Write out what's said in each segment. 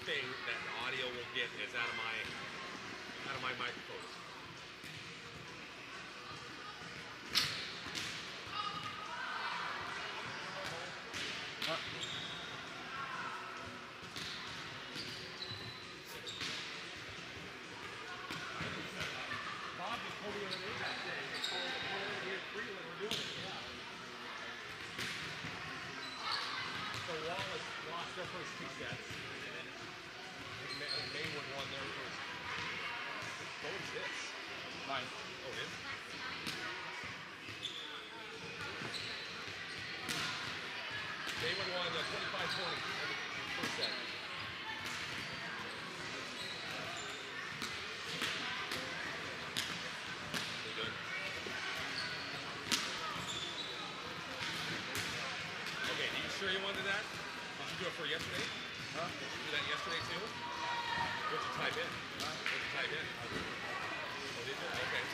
thing that the audio will get is out of my microphone. Bob just told me the other day that day. It's free when we're doing it. Yeah. So Wallace lost their first 2 sets, and then Maywood won their first. What was this? Mine. Oh, it is? Maywood won 25-20 on the first set. Pretty good. Okay, are you sure you wanted that? Did you do it for yesterday? Huh? Did you do that yesterday too? What'd you type in? What'd you type in? Oh, did you? Okay.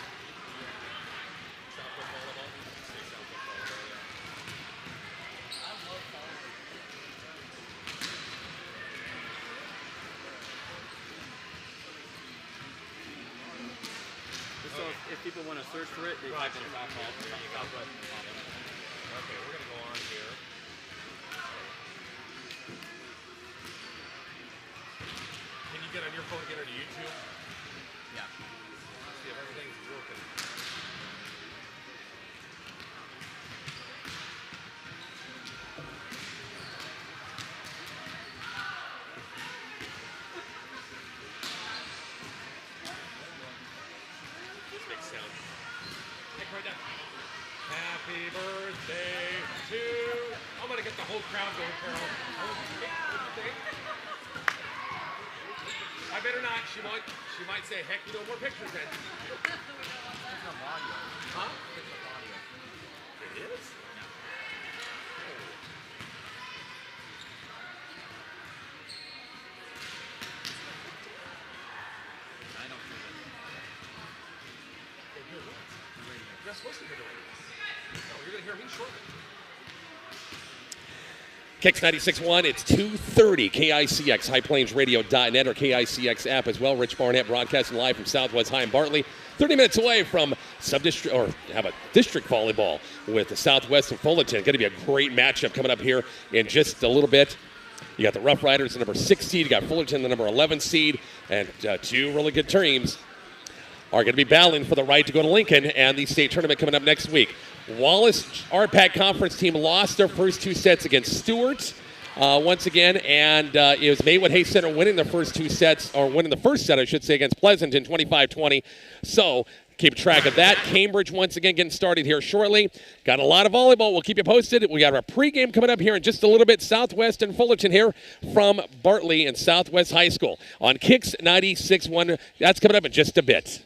Southwest Volleyball? Say Southwest Volleyball, yeah. I love volleyball. So if people want to search for it, they type in softball. Okay, we're going to go on here. Can you get on your phone, get her to YouTube? Yeah. See if everything's working. This makes sound. Nick, right down. Happy birthday to... I'm going to get the whole crowd going, Carol. What do you think? I better not. She might say, heck, you know, more pictures then. Huh? It is? I don't do that. Hey, hear what? You're not supposed to hear the radio. No, you're going to hear me shortly. KICX 96.1, it's 2:30, KICX, highplainsradio.net or KICX app as well. Rich Barnett broadcasting live from Southwest High in Bartley, 30 minutes away from sub-district, or have a district volleyball with the Southwest and Fullerton. Going to be a great matchup coming up here in just a little bit. You got the Rough Riders, the number 6 seed. You got Fullerton, the number 11 seed, and 2 really good teams are going to be battling for the right to go to Lincoln and the state tournament coming up next week. Wallace RPAC Conference team lost their first 2 sets against Stewart once again, and it was Maywood Hayes Center winning the first 2 sets, or winning the first set, I should say, against Pleasanton 25-20. So keep track of that. Cambridge once again getting started here shortly. Got a lot of volleyball. We'll keep you posted. We got our pregame coming up here in just a little bit. Southwest and Fullerton here from Bartley and Southwest High School on KICX 96.1. That's coming up in just a bit.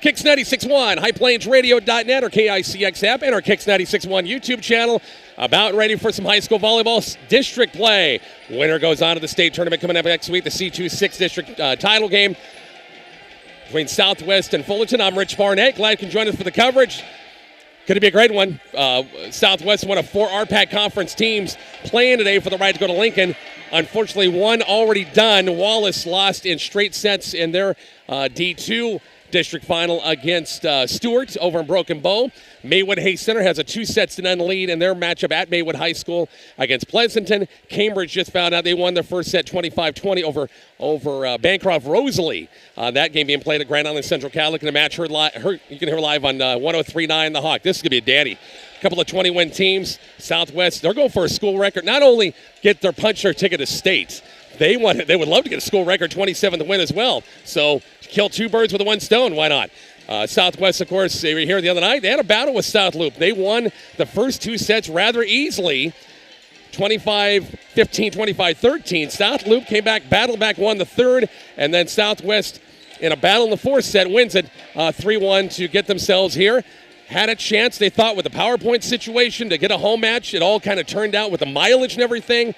Kicks 96.1, highplainsradio.net, or KICX app, and our Kicks 96.1 YouTube channel. About ready for some high school volleyball district play. Winner goes on to the state tournament coming up next week, the C26 district title game between Southwest and Fullerton. I'm Rich Barnett. Glad you can join us for the coverage. Could be a great one. Southwest, one of 4 RPAC conference teams playing today for the right to go to Lincoln. Unfortunately, one already done. Wallace lost in straight sets in their D2 district final against Stewart over in Broken Bow. Maywood Hay Center has a 2-0 lead in their matchup at Maywood High School against Pleasanton. Cambridge just found out they won their first set 25-20 over Bancroft Rosalie. That game being played at Grand Island Central Catholic, and a match you can hear live on 103.9 The Hawk. This is going to be a daddy. A couple of 20-win teams. Southwest, they're going for a school record. Not only get their ticket to state, they would love to get a school record 27 to win as well. So kill 2 birds with one stone. Why not? Southwest, of course, they were here the other night. They had a battle with South Loop. They won the first 2 sets rather easily, 25-15, 25-13. South Loop came back, battled back, won the third, and then Southwest, in a battle in the 4th set, wins it 3-1 to get themselves here. Had a chance, they thought, with the PowerPoint situation to get a home match. It all kind of turned out with the mileage and everything.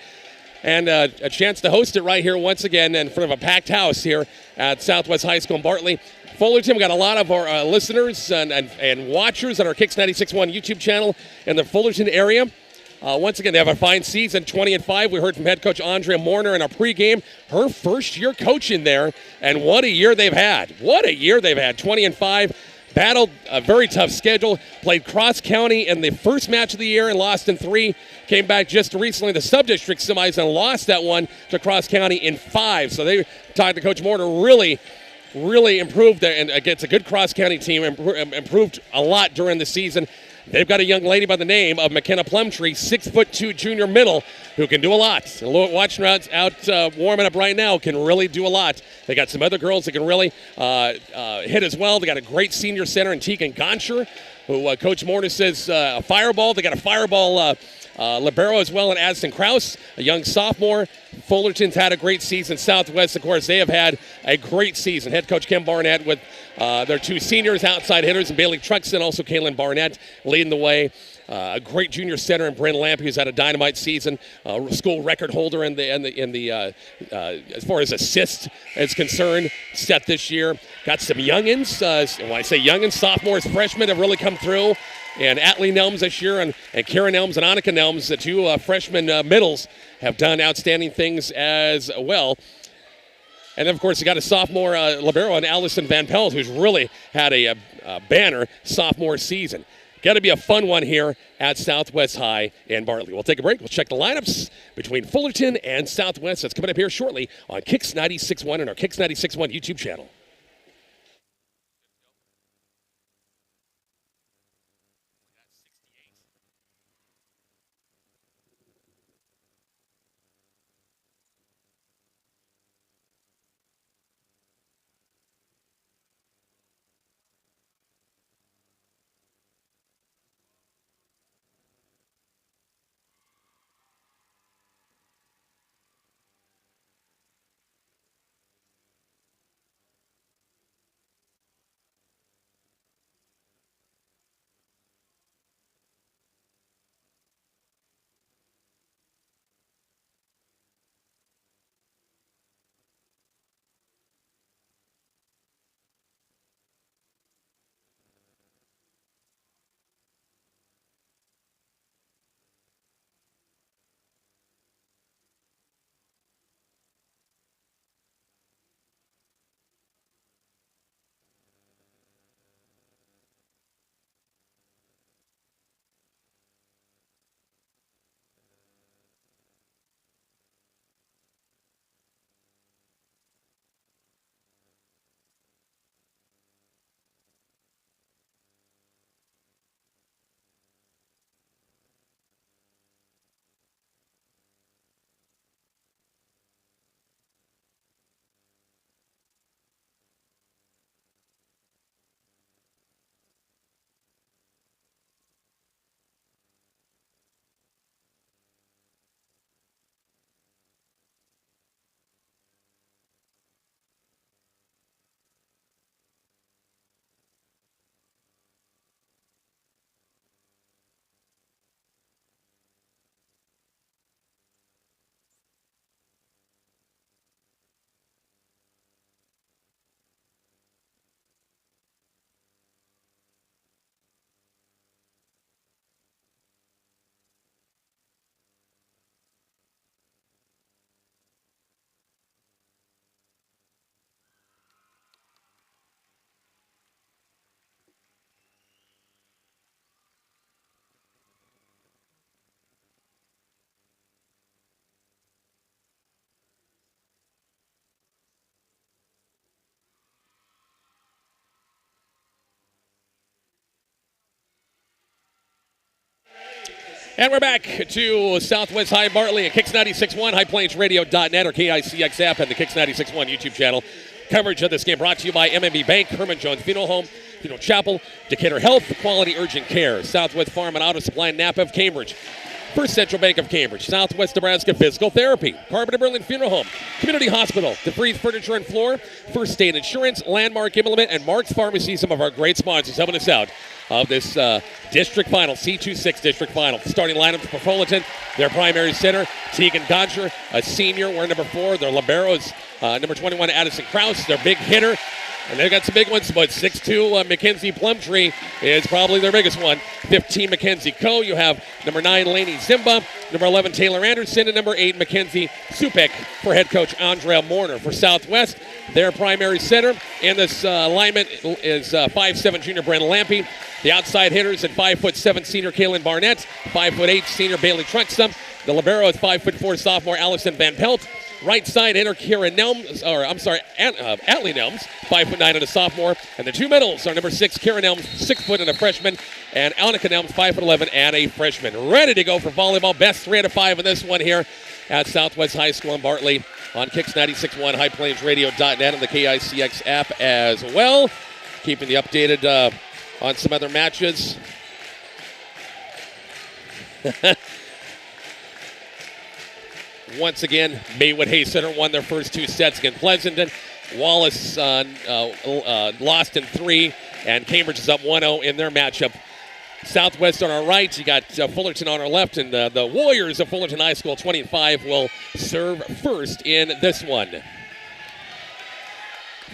And a chance to host it right here once again in front of a packed house here at Southwest High School in Bartley. Fullerton, we got a lot of our listeners and watchers on our Kicks 96.1 YouTube channel in the Fullerton area. Once again, they have a fine season, 20-5. We heard from head coach Andrea Morner in our pregame. Her first year coaching there, and what a year they've had. What a year they've had, 20-5. Battled a very tough schedule, played Cross County in the first match of the year and lost in 3. Came back just recently the sub-district semis and lost that one to Cross County in 5. So they talked to Coach Morner, really improved there, and against a good Cross County team, improved a lot during the season. They've got a young lady by the name of McKenna Plumtree, 6'2" junior middle, who can do a lot. Watching her out warming up right now, can really do a lot. They got some other girls that can really hit as well. They got a great senior center in Tegan Goncher, who Coach Morner says a fireball. They got a fireball libero as well in Addison Krause, a young sophomore. Fullerton's had a great season. Southwest, of course, they have had a great season. Head coach Kim Barnett with their 2 seniors, outside hitters, and Bailey Truxton, also Kaylin Barnett leading the way. A great junior center in Bryn Lampe, who's had a dynamite season. School record holder in the as far as assists is concerned, set this year. Got some youngins. When I say youngins, sophomores, freshmen have really come through. And Atlee Nelms this year, and Karen Nelms and Annika Nelms, the 2 freshman middles, have done outstanding things as well. And then, of course, you got a sophomore libero in Allison Van Pelt, who's really had a banner sophomore season. Got to be a fun one here at Southwest High in Bartley. We'll take a break. We'll check the lineups between Fullerton and Southwest. That's coming up here shortly on Kicks 96.1 and our Kicks 96.1 YouTube channel. And we're back to Southwest High Bartley at KICX 96.1, highplanesradio.net, or KICX app, and the KICX 96.1 YouTube channel. Coverage of this game brought to you by MMB Bank, Herman Jones Funeral Home, Funeral Chapel, Decatur Health, Quality Urgent Care, Southwest Farm and Auto Supply, Napa of Cambridge, First Central Bank of Cambridge, Southwest Nebraska Physical Therapy, Carpenter Berlin Funeral Home, Community Hospital, DeFreeze Furniture and Floor, First State Insurance, Landmark Implement, and Mark's Pharmacy, some of our great sponsors helping us out of this district final, C26 district final. Starting lineup for Fullerton, their primary center, Tegan Godger, a senior, wearing number 4. Their libero is number 21, Addison Krause, their big hitter. And they've got some big ones, but 6'2", Mackenzie Plumtree is probably their biggest one. 15, Mackenzie Coe. You have number 9, Laney Zimba, number 11, Taylor Anderson, and number 8, Mackenzie Supek for head coach Andrea Morner. For Southwest, their primary center in this alignment is 5'7", junior Brennan Lampy. The outside hitters at 5'7", senior Kaylin Barnett, 5'8", senior Bailey Truxham. The libero is 5'4", sophomore Allison Van Pelt. Right side hitter Kira Nelms, Atlee Nelms, 5'9", and a sophomore. And the two middles are number 6, Kira Nelms, 6 foot and a freshman, and Annika Nelms, 5'11", and a freshman. Ready to go for volleyball. Best 3 out of 5 in this one here at Southwest High School in Bartley on KICX 96.1, highplanesradio.net, and the KICX app as well. Keeping you updated on some other matches. Once again, Maywood Hay Center won their first 2 sets against Pleasanton. Wallace lost in 3, and Cambridge is up 1-0 in their matchup. Southwest on our right, you got Fullerton on our left, and the Warriors of Fullerton High School, 20-5, will serve first in this one.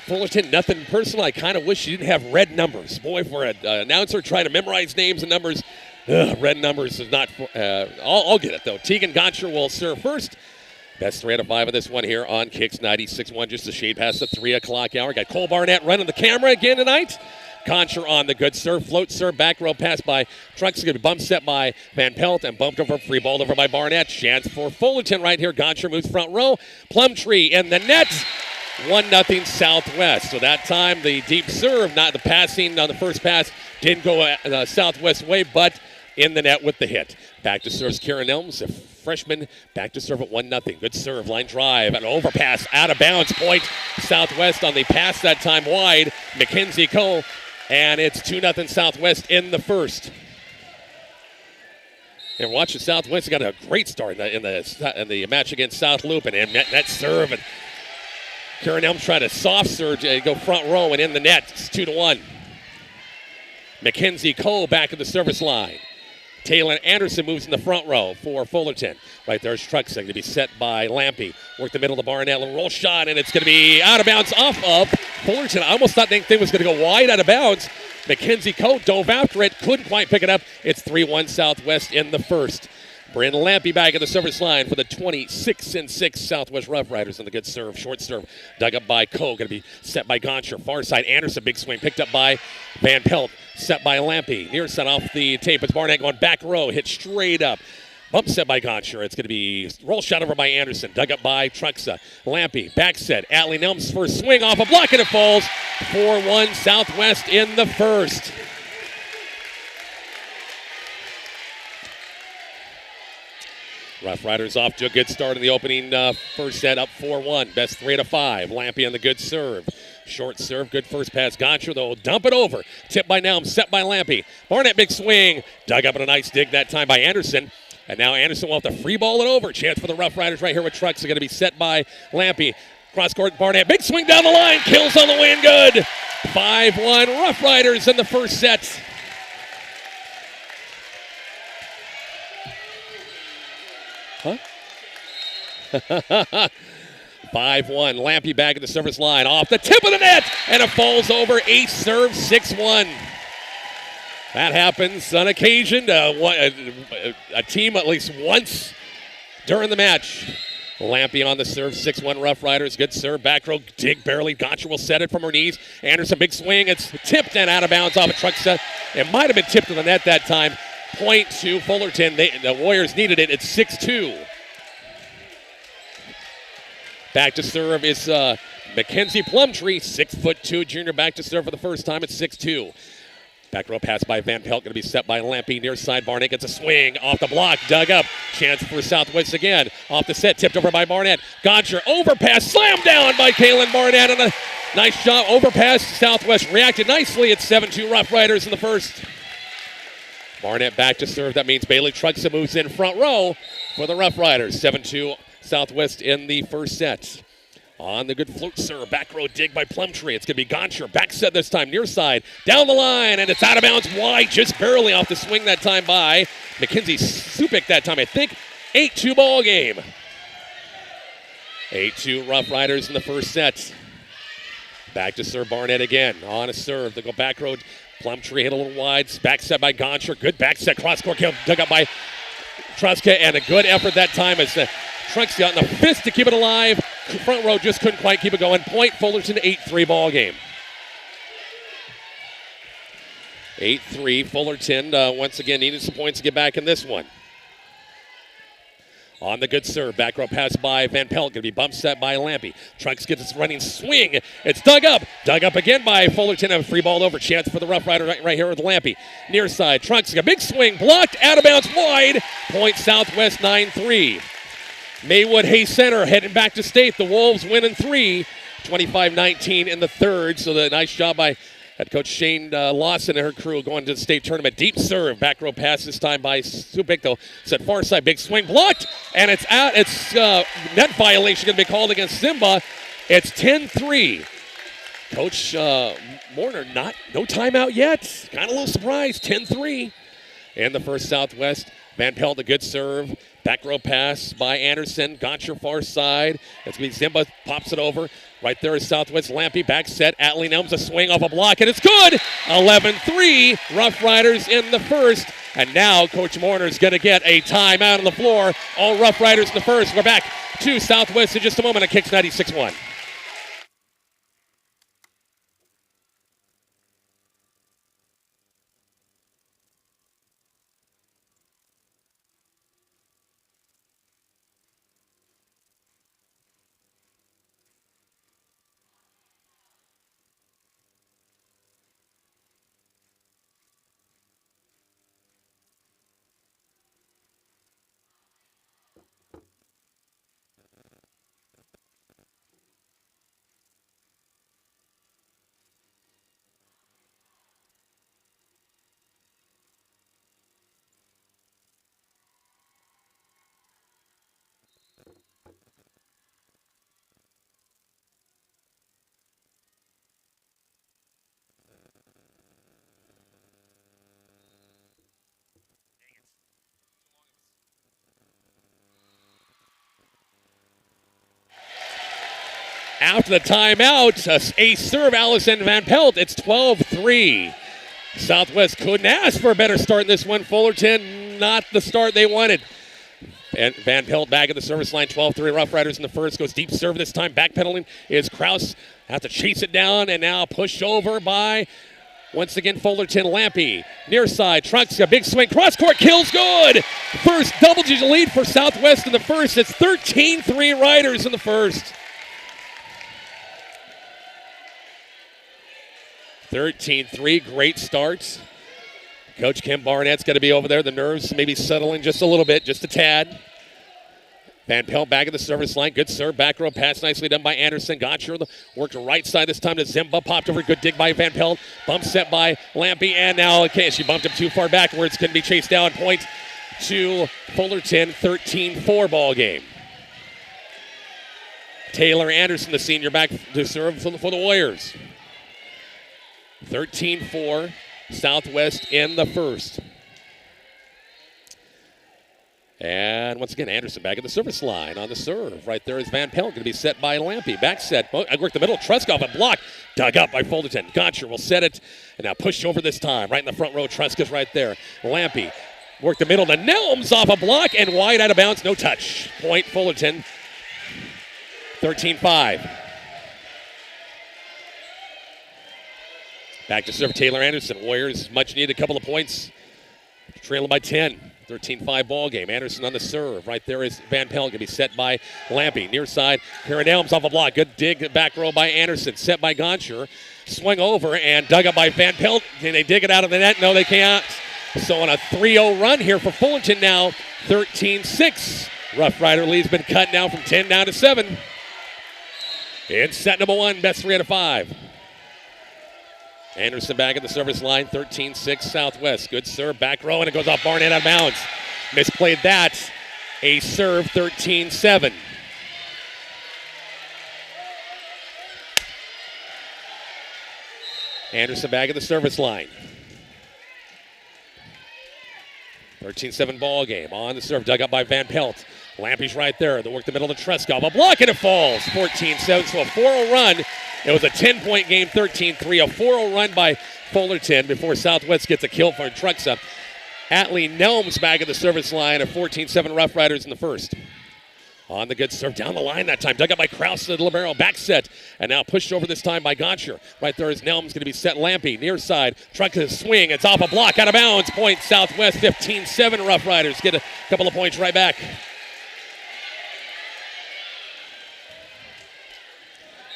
Fullerton, nothing personal. I kind of wish you didn't have red numbers. Boy, for an announcer trying to memorize names and numbers, red numbers is not. I'll get it, though. Tegan Gotcher will serve first. Best 3 out of 5 of this one here on KICX 96.1. Just a shade past the 3 o'clock hour. Got Cole Barnett running the camera again tonight. Gotcher on the good serve. Float serve. Back row pass by Trucks. Going to be bump set by Van Pelt and bumped over. Free ball over by Barnett. Chance for Fullerton right here. Gotcher moves front row. Plumtree in the net. 1-0 Southwest. So that time the deep serve, not the passing on the first pass, didn't go Southwest way, but in the net with the hit. Back to serves Karen Elms, a freshman, back to serve at 1-0. Good serve, line drive, an overpass, out of bounds, point Southwest on the pass that time wide. Mackenzie Cole, and it's 2-0 Southwest in the first. And watch the Southwest got a great start in the match against South Loop, and net serve, and Karen Elms trying to soft serve, go front row, and in the net. It's 2-1. Mackenzie Cole back at the service line. Taylor Anderson moves in the front row for Fullerton. Right there's Truxton going to be set by Lampy. Work the middle of Barnett, little roll shot, and it's going to be out of bounds off of Fullerton. I almost thought that thing was going to go wide out of bounds. Mackenzie Cole dove after it, couldn't quite pick it up. It's 3-1 Southwest in the first. Brandon Lampy back at the service line for the 26-6 Southwest Rough Riders on the good serve. Short serve dug up by Coe. Going to be set by Gonsher. Far side Anderson. Big swing picked up by Van Pelt. Set by Lampy. Near set off the tape. It's Barnett going back row. Hit straight up. Bump set by Gonsher. It's going to be roll shot over by Anderson. Dug up by Truxa. Lampy. Back set. Atlee Nelms first swing off a block and it falls. 4-1 Southwest in the first. Rough Riders off to a good start in the opening first set, up 4-1. Best 3 out of 5. Lampy on the good serve. Short serve, good first pass. Gotcher, though, dump it over. Tipped by Nelms, set by Lampy. Barnett, big swing. Dug up in a nice dig that time by Anderson. And now Anderson will have to free ball it over. Chance for the Rough Riders right here with Trucks. Are going to be set by Lampy. Cross court, Barnett. Big swing down the line. Kills on the way and good. 5-1 Rough Riders in the first set. Huh? 5-1. Lampy back at the service line. Off the tip of the net. And it falls over. Ace serve 6-1. That happens on occasion. A team at least once during the match. Lampy on the serve. 6-1 Rough Riders. Good serve. Back row. Dig barely. Gotcher will set it from her knees. Anderson big swing. It's tipped and out of bounds off a truck set. It might have been tipped to the net that time. Point to Fullerton. The Warriors needed it. It's 6-2. Back to serve is Mackenzie Plumtree, 6'2" junior, back to serve for the first time. It's 6-2. Back row pass by Van Pelt, going to be set by Lampy. Near side, Barnett gets a swing off the block, dug up. Chance for Southwest again. Off the set, tipped over by Barnett. Goncher, overpass, slammed down by Kalen Barnett. And a nice shot, overpass. Southwest reacted nicely. It's 7-2 Rough Riders in the first. Barnett back to serve. That means Bailey Truxa moves in front row for the Rough Riders. 7-2 Southwest in the first set. On the good float serve, back row dig by Plumtree. It's going to be Goncher, back set this time, near side, down the line, and it's out of bounds wide, just barely off the swing that time by Mackenzie Supik that time, I think. 8-2 ball game. 8-2 Rough Riders in the first set. Back to serve Barnett again. On a serve, they go back row. Plumtree hit a little wide, back set by Goncher. Good back set, cross court kill, dug up by Truska, and a good effort that time as Trunk's got in the fist to keep it alive. Front row just couldn't quite keep it going. Point Fullerton, 8-3 ball game. 8-3 Fullerton once again needed some points to get back in this one. On the good serve, back row pass by Van Pelt, going to be bump set by Lampy. Trunks gets his running swing. It's dug up again by Fullerton. A free ball over, chance for the Rough Rider right here with Lampy. Near side, Trunks, a big swing, blocked, out of bounds, wide. Point Southwest, 9-3. Maywood Hayes Center heading back to state. The Wolves winning 3, 25-19 in the third. So the nice job by head coach Shane Lawson and her crew going to the state tournament. Deep serve, back row pass this time by Supik, though. Set far side, big swing, blocked, and it's out. It's net violation going to be called against Simba. It's 10-3. Coach Morner, no timeout yet. Kind of a little surprised, 10-3 in the first Southwest. Van Pelt, a good serve. Back row pass by Anderson. Goncher far side. It's going to be Zimba, pops it over. Right there is Southwest Lampy. Back set. Atlee Nelms, a swing off a block, and it's good. 11-3. Rough Riders in the first. And now Coach Morner's going to get a timeout on the floor. All Rough Riders in the first. We're back to Southwest in just a moment on KICX 96.1. After the timeout, a serve, Allison Van Pelt. It's 12-3. Southwest couldn't ask for a better start in this one. Fullerton, not the start they wanted. And Van Pelt back at the service line, 12-3. Rough Riders in the first. Goes deep serve this time. Backpedaling is Kraus. Have to chase it down, and now pushed over by, once again, Fullerton. Lampy. Near side, Trunks, a big swing. Cross court kills, good. First double-digit lead for Southwest in the first. It's 13-3 Riders in the first. 13-3, great starts. Coach Kim Barnett's got to be over there. The nerves maybe settling just a little bit, just a tad. Van Pelt back at the service line. Good serve, back row pass nicely done by Anderson. Goncher worked to right side this time to Zimba. Popped over, good dig by Van Pelt. Bump set by Lampy, and now, okay, she bumped him too far backwards. Couldn't be chased down. Point to Fullerton, 13-4 ball game. Taylor Anderson, the senior, back to serve for the Warriors. 13-4, Southwest in the first. And once again, Anderson back at the service line on the serve. Right there is Van Pelt, going to be set by Lampy. Back set, I worked the middle, Trusk off a block. Dug up by Fullerton. Goncher will set it, and now push over this time. Right in the front row, Trusk is right there. Lampy worked the middle, the Nelms off a block, and wide out of bounds, no touch. Point Fullerton, 13-5. Back to serve Taylor Anderson. Warriors much needed a couple of points. Trailing by 10. 13-5 ball game. Anderson on the serve. Right there is Van Pelt. Going to be set by Lampy. Near side, Karen Elms off a block. Good dig back row by Anderson. Set by Goncher. Swing over and dug up by Van Pelt. Can they dig it out of the net? No, they can't. So on a 3-0 run here for Fullerton now, 13-6. Rough Rider lead's been cut now from 10 down to 7. In set number 1, best 3 out of 5. Anderson back at the service line, 13-6 Southwest. Good serve, back row, and it goes off Barnett out of bounds. Misplayed that. A serve, 13-7. Anderson back at the service line. 13-7 ball game. On the serve, dug up by Van Pelt. Lampy's right there. They work the middle to Trescott. A block, and it falls. 14-7, so a 4-0 run. It was a 10-point game, 13-3. A 4-0 run by Fullerton before Southwest gets a kill for Truxa. Atlee Nelms back at the service line. A 14-7 Rough Riders in the first. On the good serve, down the line that time. Dug up by Krause to the libero. Back set. And now pushed over this time by Goncher. Right there is Nelms going to be set. Lampy, near side. Truxa swing. It's off a block, out of bounds. Point Southwest, 15-7 Rough Riders. Get a couple of points right back.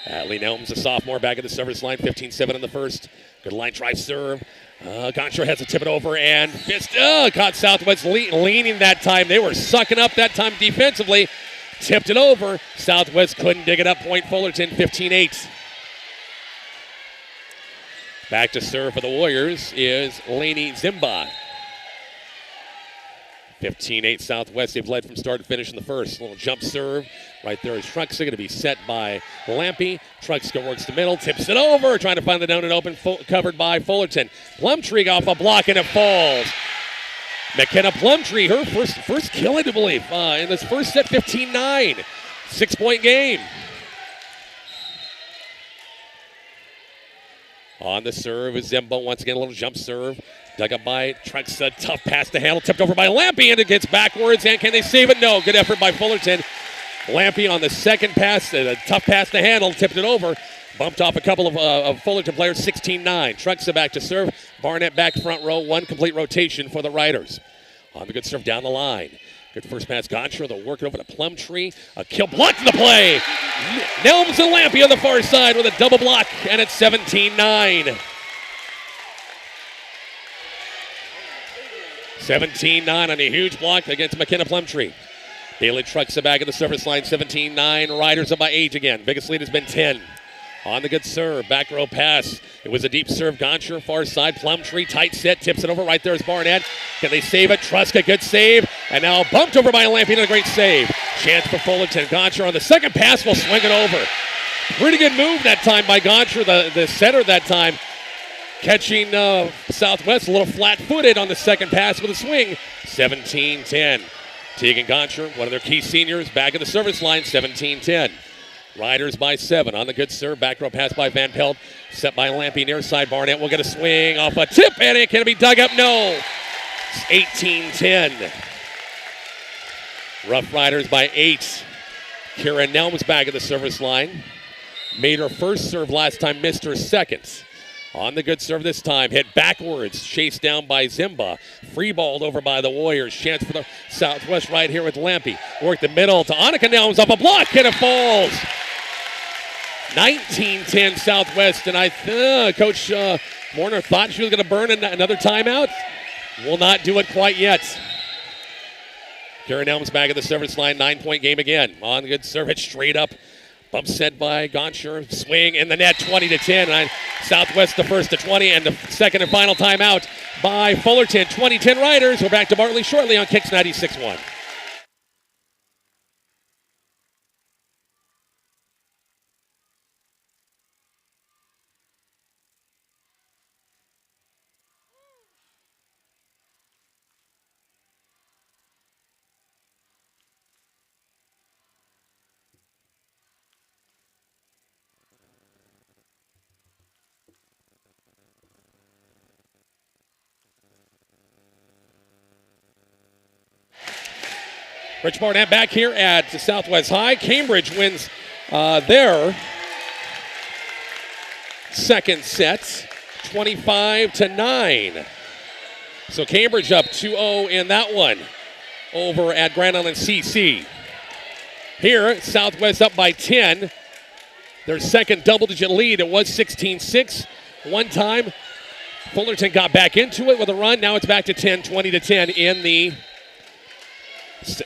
Atlee Nelms, a sophomore, back at the service line, 15-7 in the first. Good line drive serve. Goncher has to tip it over and fist. Caught Southwest leaning that time. They were sucking up that time defensively. Tipped it over. Southwest couldn't dig it up. Point Fullerton, 15-8. Back to serve for the Warriors is Laney Zimba. 15-8 Southwest. They've led from start to finish in the first. Little jump serve. Right there is Truxa going to be set by Lampy. Truxa works the middle, tips it over, trying to find the down and open, covered by Fullerton. Plumtree off a block and it falls. McKenna Plumtree, her first kill, I do believe, in this first set, 15-9. 6-point game. On the serve is Zimbo. Once again, a little jump serve. Dug up by Truxa. Tough pass to handle. Tipped over by Lampy, and it gets backwards. And can they save it? No. Good effort by Fullerton. Lampy on the second pass. A tough pass to handle. Tipped it over. Bumped off a couple of Fullerton players. 16-9. Truxa back to serve. Barnett back front row. One complete rotation for the Riders. On the good serve down the line. Good first pass, Goncher. They'll work it over to Plumtree. A kill block to the play. Nelms and Lampy on the far side with a double block, and it's 17-9. 17-9 on a huge block against McKenna Plumtree. Bailey Truxa back at the service line, 17-9. Riders up by 8 again. Biggest lead has been 10. On the good serve, back row pass. It was a deep serve. Goncher, far side. Plumtree, tight set, tips it over. Right there is Barnett. Can they save it? Truska, good save. And now bumped over by Lampy, and a great save. Chance for Fullerton. Goncher on the second pass will swing it over. Pretty good move that time by Goncher, the center that time. Catching Southwest a little flat-footed on the second pass with a swing. 17-10. Tegan Goncher, one of their key seniors, back at the service line, 17-10. Riders by 7 on the good serve. Back row pass by Van Pelt. Set by Lampy near side. Barnett will get a swing off a tip, and it can be dug up. No. It's 18-10. Rough Riders by 8. Kira Nelms back at the service line. Made her first serve last time, missed her second. On the good serve this time, hit backwards, chased down by Zimba. Free balled over by the Warriors. Chance for the Southwest right here with Lampy. Work the middle to Annika Nelms off a block, and it falls. 19-10 Southwest, and Coach Warner thought she was going to burn another timeout. Will not do it quite yet. Karen Elms back at the service line, 9-point game again. On the good serve, hit straight up. Bump set by Goncher, swing in the net, 20-10. Southwest the first to 20, and the second and final timeout by Fullerton. 20-10 Riders. We're back to Bartley shortly on KICX 96.1. Rich Barnett back here at Southwest High. Cambridge wins their second set, 25-9. So Cambridge up 2-0 in that one over at Grand Island CC. Here, Southwest up by 10. Their second double-digit lead. It was 16-6. One time, Fullerton got back into it with a run. Now it's back to 10, 20-10 in the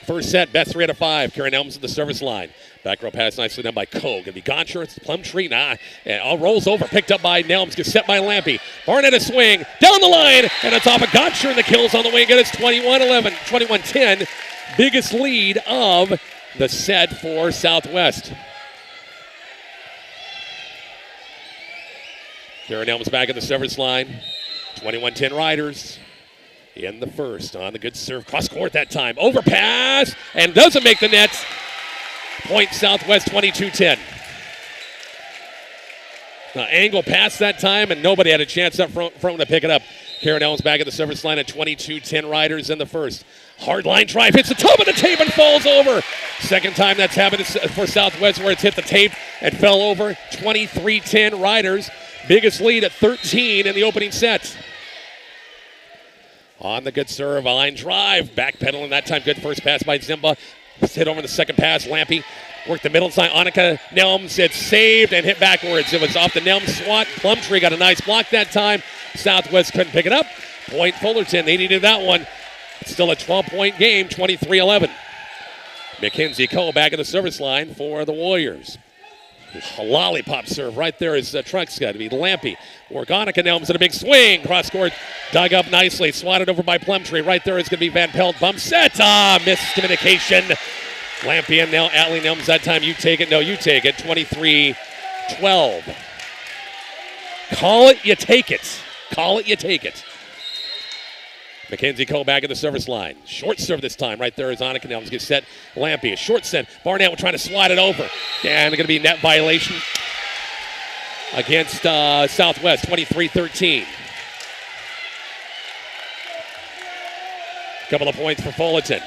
first set. Best 3 out of 5. Karen Elms at the service line. Back row pass nicely done by Koh. Gonna be Goncher. It's Plumtree. And all rolls over. Picked up by Nelms. Gets set by Lampy. Barnett a swing. Down the line. And it's off of Goncher. And the kills on the wing. And it's 21-11. 21-10. Biggest lead of the set for Southwest. Karen Elms back at the service line. 21-10 Riders in the first on the good serve. Cross court that time. Overpass. And doesn't make the net. Point Southwest 22-10. Angle pass that time, and nobody had a chance up front to pick it up. Karen Elms back at the service line at 22-10 Riders in the first. Hard line drive, hits the top of the tape and falls over. Second time that's happened for Southwest where it's hit the tape and fell over. 23-10 Riders. Biggest lead at 13 in the opening set. On the good serve, a line drive. Backpedaling that time. Good first pass by Zimba. Hit over the second pass. Lampy worked the middle side. Annika Nelms, it's saved and hit backwards. It was off the Nelms swat. Plumtree got a nice block that time. Southwest couldn't pick it up. Point Fullerton. They needed that one. Still a 12-point game, 23-11. Mackenzie Cole back at the service line for the Warriors. A lollipop serve right there is Trunk's got to be Lampy. Annika Nelms in a big swing. Cross court dug up nicely. Swatted over by Plumtree. Right there is going to be Van Pelt. Bump set. Miscommunication. Lampy and now Atlee Nelms that time. You take it. No, you take it. 23-12. Call it, you take it. Call it, you take it. Mackenzie Cole back at the service line. Short serve this time. Right there is Annika Nelms. Gets set. Lampy. A short set. Barnett will try to slide it over. And going to be net violation against Southwest. 23-13. Couple of points for Fullerton.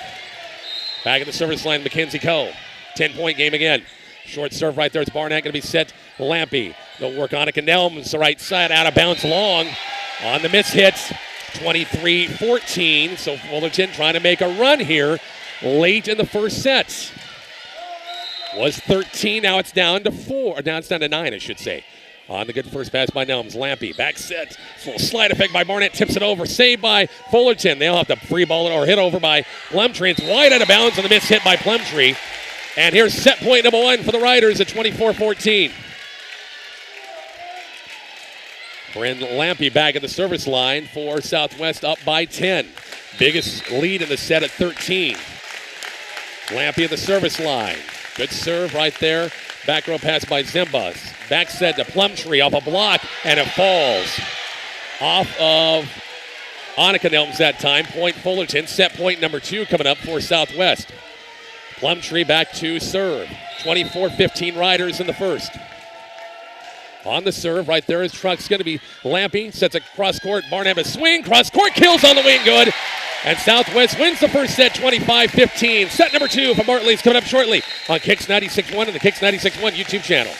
Back at the service line, Mackenzie Cole. 10-point game again. Short serve right there. It's Barnett going to be set. Lampy. They'll work Annika Nelms. The right side. Out of bounds long. On the miss hit. 23-14, so Fullerton trying to make a run here late in the first set. Was 13, now it's down to 4. Now it's down to 9, I should say. On the good first pass by Nelms. Lampy, back set. Full slide effect by Barnett, tips it over. Saved by Fullerton. They'll have to free ball it or hit over by Plumtree. It's wide out of bounds on the miss hit by Plumtree. And here's set point number 1 for the Riders at 24-14. Bryn Lampy back at the service line for Southwest up by 10. Biggest lead in the set at 13. Lampy at the service line. Good serve right there. Back row pass by Zimbas. Back set to Plumtree off a block, and it falls off of Annika Nelms that time. Point Fullerton. Set point number 2 coming up for Southwest. Plumtree back to serve. 24-15 Riders in the first. On the serve, right there is Trunk's going to be Lampy. Sets a cross court. Barnett a swing. Cross court kills on the wing. Good. And Southwest wins the first set 25-15. Set number 2 from Bartley's coming up shortly on KICX 96.1 and the KICX 96.1 YouTube channel.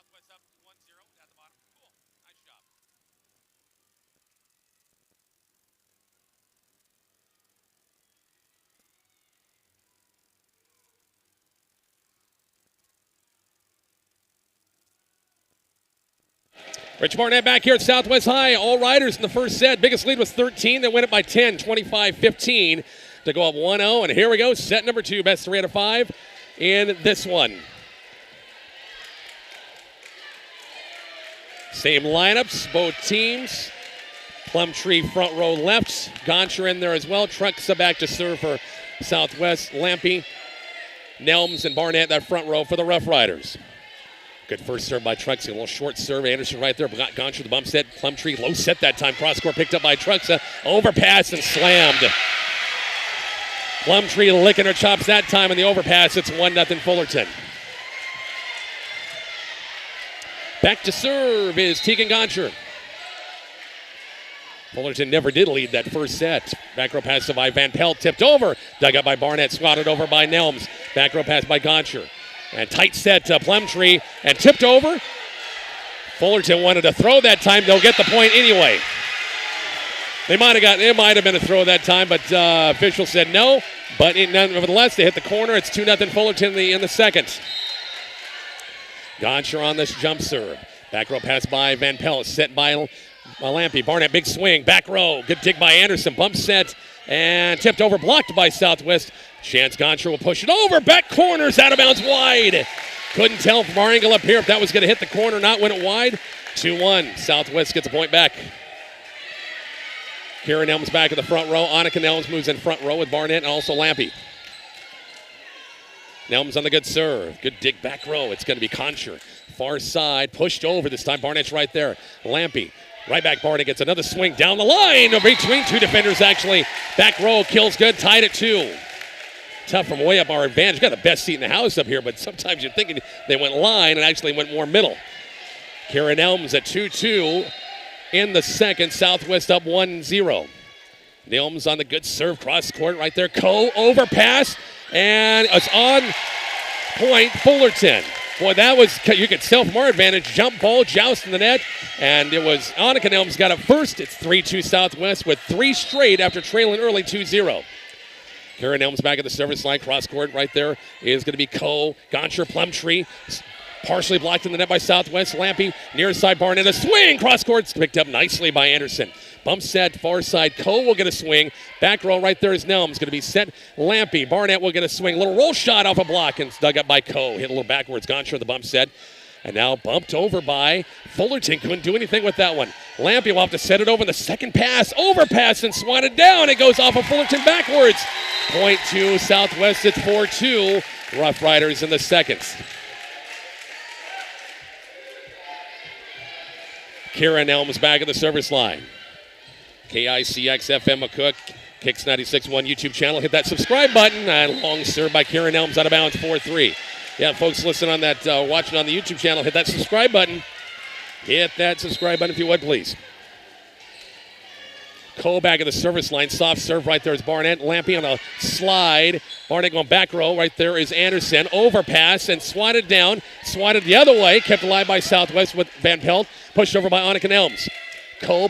Southwest up 1-0 at the bottom. Cool. Nice job. Rich Barnett back here at Southwest High. All riders in the first set. Biggest lead was 13. They win it by 10, 25-15 to go up 1-0. And here we go, set number 2, best 3 out of 5 in this one. Same lineups, both teams. Plumtree front row left. Goncher in there as well. Truxa back to serve for Southwest. Lampy, Nelms, and Barnett that front row for the Rough Riders. Good first serve by Truxa. A little short serve. Anderson right there. Got Goncher the bump set. Plumtree low set that time. Cross court picked up by Truxa. Overpass and slammed. Plumtree licking her chops that time in the overpass. It's 1-0 Fullerton. Back to serve is Tegan Goncher. Fullerton never did lead that first set. Back row pass by Van Pelt. Tipped over. Dug up by Barnett. Swatted over by Nelms. Back row pass by Goncher. And tight set to Plumtree and tipped over. Fullerton wanted to throw that time. They'll get the point anyway. It might have been a throw that time, but official said no. But nevertheless, they hit the corner. It's 2-0 Fullerton in the second. Goncher on this jump serve. Back row pass by Van Pelt. Set by Lampy. Barnett, big swing. Back row. Good dig by Anderson. Bump set. And tipped over, blocked by Southwest. Chance Goncher will push it over. Back corners, out of bounds, wide. Couldn't tell from our angle up here if that was going to hit the corner, not when it wide. 2-1. Southwest gets a point back. Kieran Elms back in the front row. Annika Elms moves in front row with Barnett and also Lampy. Elms on the good serve. Good dig back row. It's going to be Concher. Far side, pushed over this time. Barnett's right there. Lampy. Right back, Barnett gets another swing down the line between two defenders, actually. Back row, kills good, tied at 2. Tough from way up our advantage. Got the best seat in the house up here, but sometimes you're thinking they went line and actually went more middle. Karen Elms at 2-2 in the second. Southwest up 1-0. Elms on the good serve, cross court right there. Overpass, and it's on point, Fullerton. Boy, that was, you could tell from our advantage, jump ball, joust in the net, and it was Annika Elms got up first. It's 3-2 Southwest with 3 straight after trailing early 2-0. Karen Elms back at the service line, cross court right there is going to be Goncher, Plumtree, partially blocked in the net by Southwest. Lampy, near side Barnett, a swing, cross court's picked up nicely by Anderson. Bump set, far side, will get a swing. Back row right there is Nelms, going to be set. Lampy, Barnett will get a swing. Little roll shot off a block, and it's dug up by Hit a little backwards, Goncher the bump set. And now bumped over by Fullerton. Couldn't do anything with that one. Lampy will have to set it over the second pass. Overpass and swatted down. It goes off of Fullerton backwards. Point 2 Southwest. It's 4-2. Rough Riders in the second. Kieran Elms back at the service line. KICX FM McCook. KICX 96.1 YouTube channel. Hit that subscribe button. And long serve by Kieran Elms out of bounds. 4-3. Yeah, folks, listen on that, watching on the YouTube channel, hit that subscribe button. Hit that subscribe button if you would, please. Back at the service line. Soft serve right there is Barnett. Lampy on a slide. Barnett going back row. Right there is Anderson. Overpass and swatted down. Swatted the other way. Kept alive by Southwest with Van Pelt. Pushed over by Annika Elms.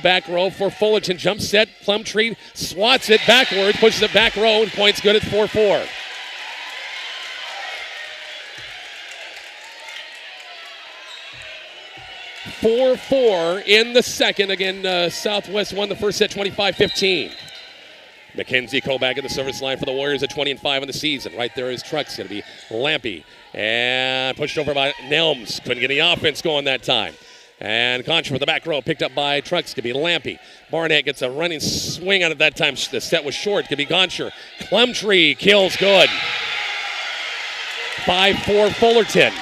Back row for Fullerton. Jump set. Plumtree swats it backwards. Pushes it back row and points good at 4-4. 4-4 in the second. Again, Southwest won the first set 25-15. Mackenzie back at the service line for the Warriors at 20-5 in the season. Right there is Truck's going to be Lampy. And pushed over by Nelms. Couldn't get any offense going that time. And Contra for the back row, picked up by Trucks. Could be Lampy. Barnett gets a running swing out of that time. The set was short. Could be Goncher. Plumtree kills good. 5-4 Fullerton.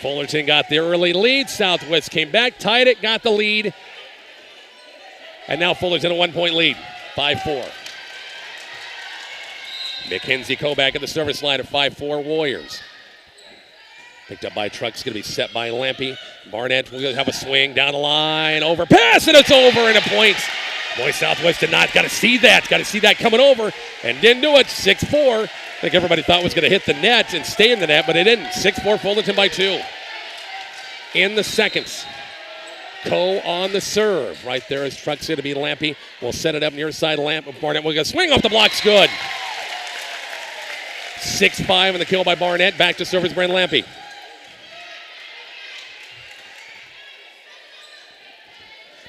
Fullerton got the early lead. Southwest came back, tied it, got the lead. And now Fullerton a 1-point lead. 5-4. Mackenzie back at the service line at 5-4 Warriors. Picked up by Trucks, going to be set by Lampy. Barnett will have a swing down the line, overpass, and it's over and a point. Boy, Southwest did not. Got to see that coming over, and didn't do it. 6-4. think everybody thought was going to hit the net and stay in the net, but it didn't. 6-4 Fullerton by 2. In the seconds. Coe on the serve. Right there is Truck's going to be Lampy. We'll set it up near side. Barnett will go swing off the blocks. Good. 6-5 on the kill by Barnett. Back to serve is Brent Lampy.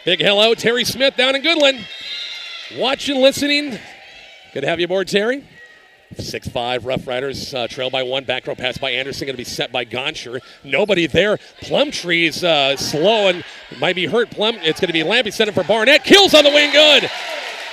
Big hello, Terry Smith down in Goodland. Watching, listening. Good to have you aboard, Terry. 6-5, Rough Riders trail by 1. Back row pass by Anderson, going to be set by Gonsher. Nobody there. Plumtree's slow and might be hurt. It's going to be Lampy setting for Barnett. Kills on the wing, good.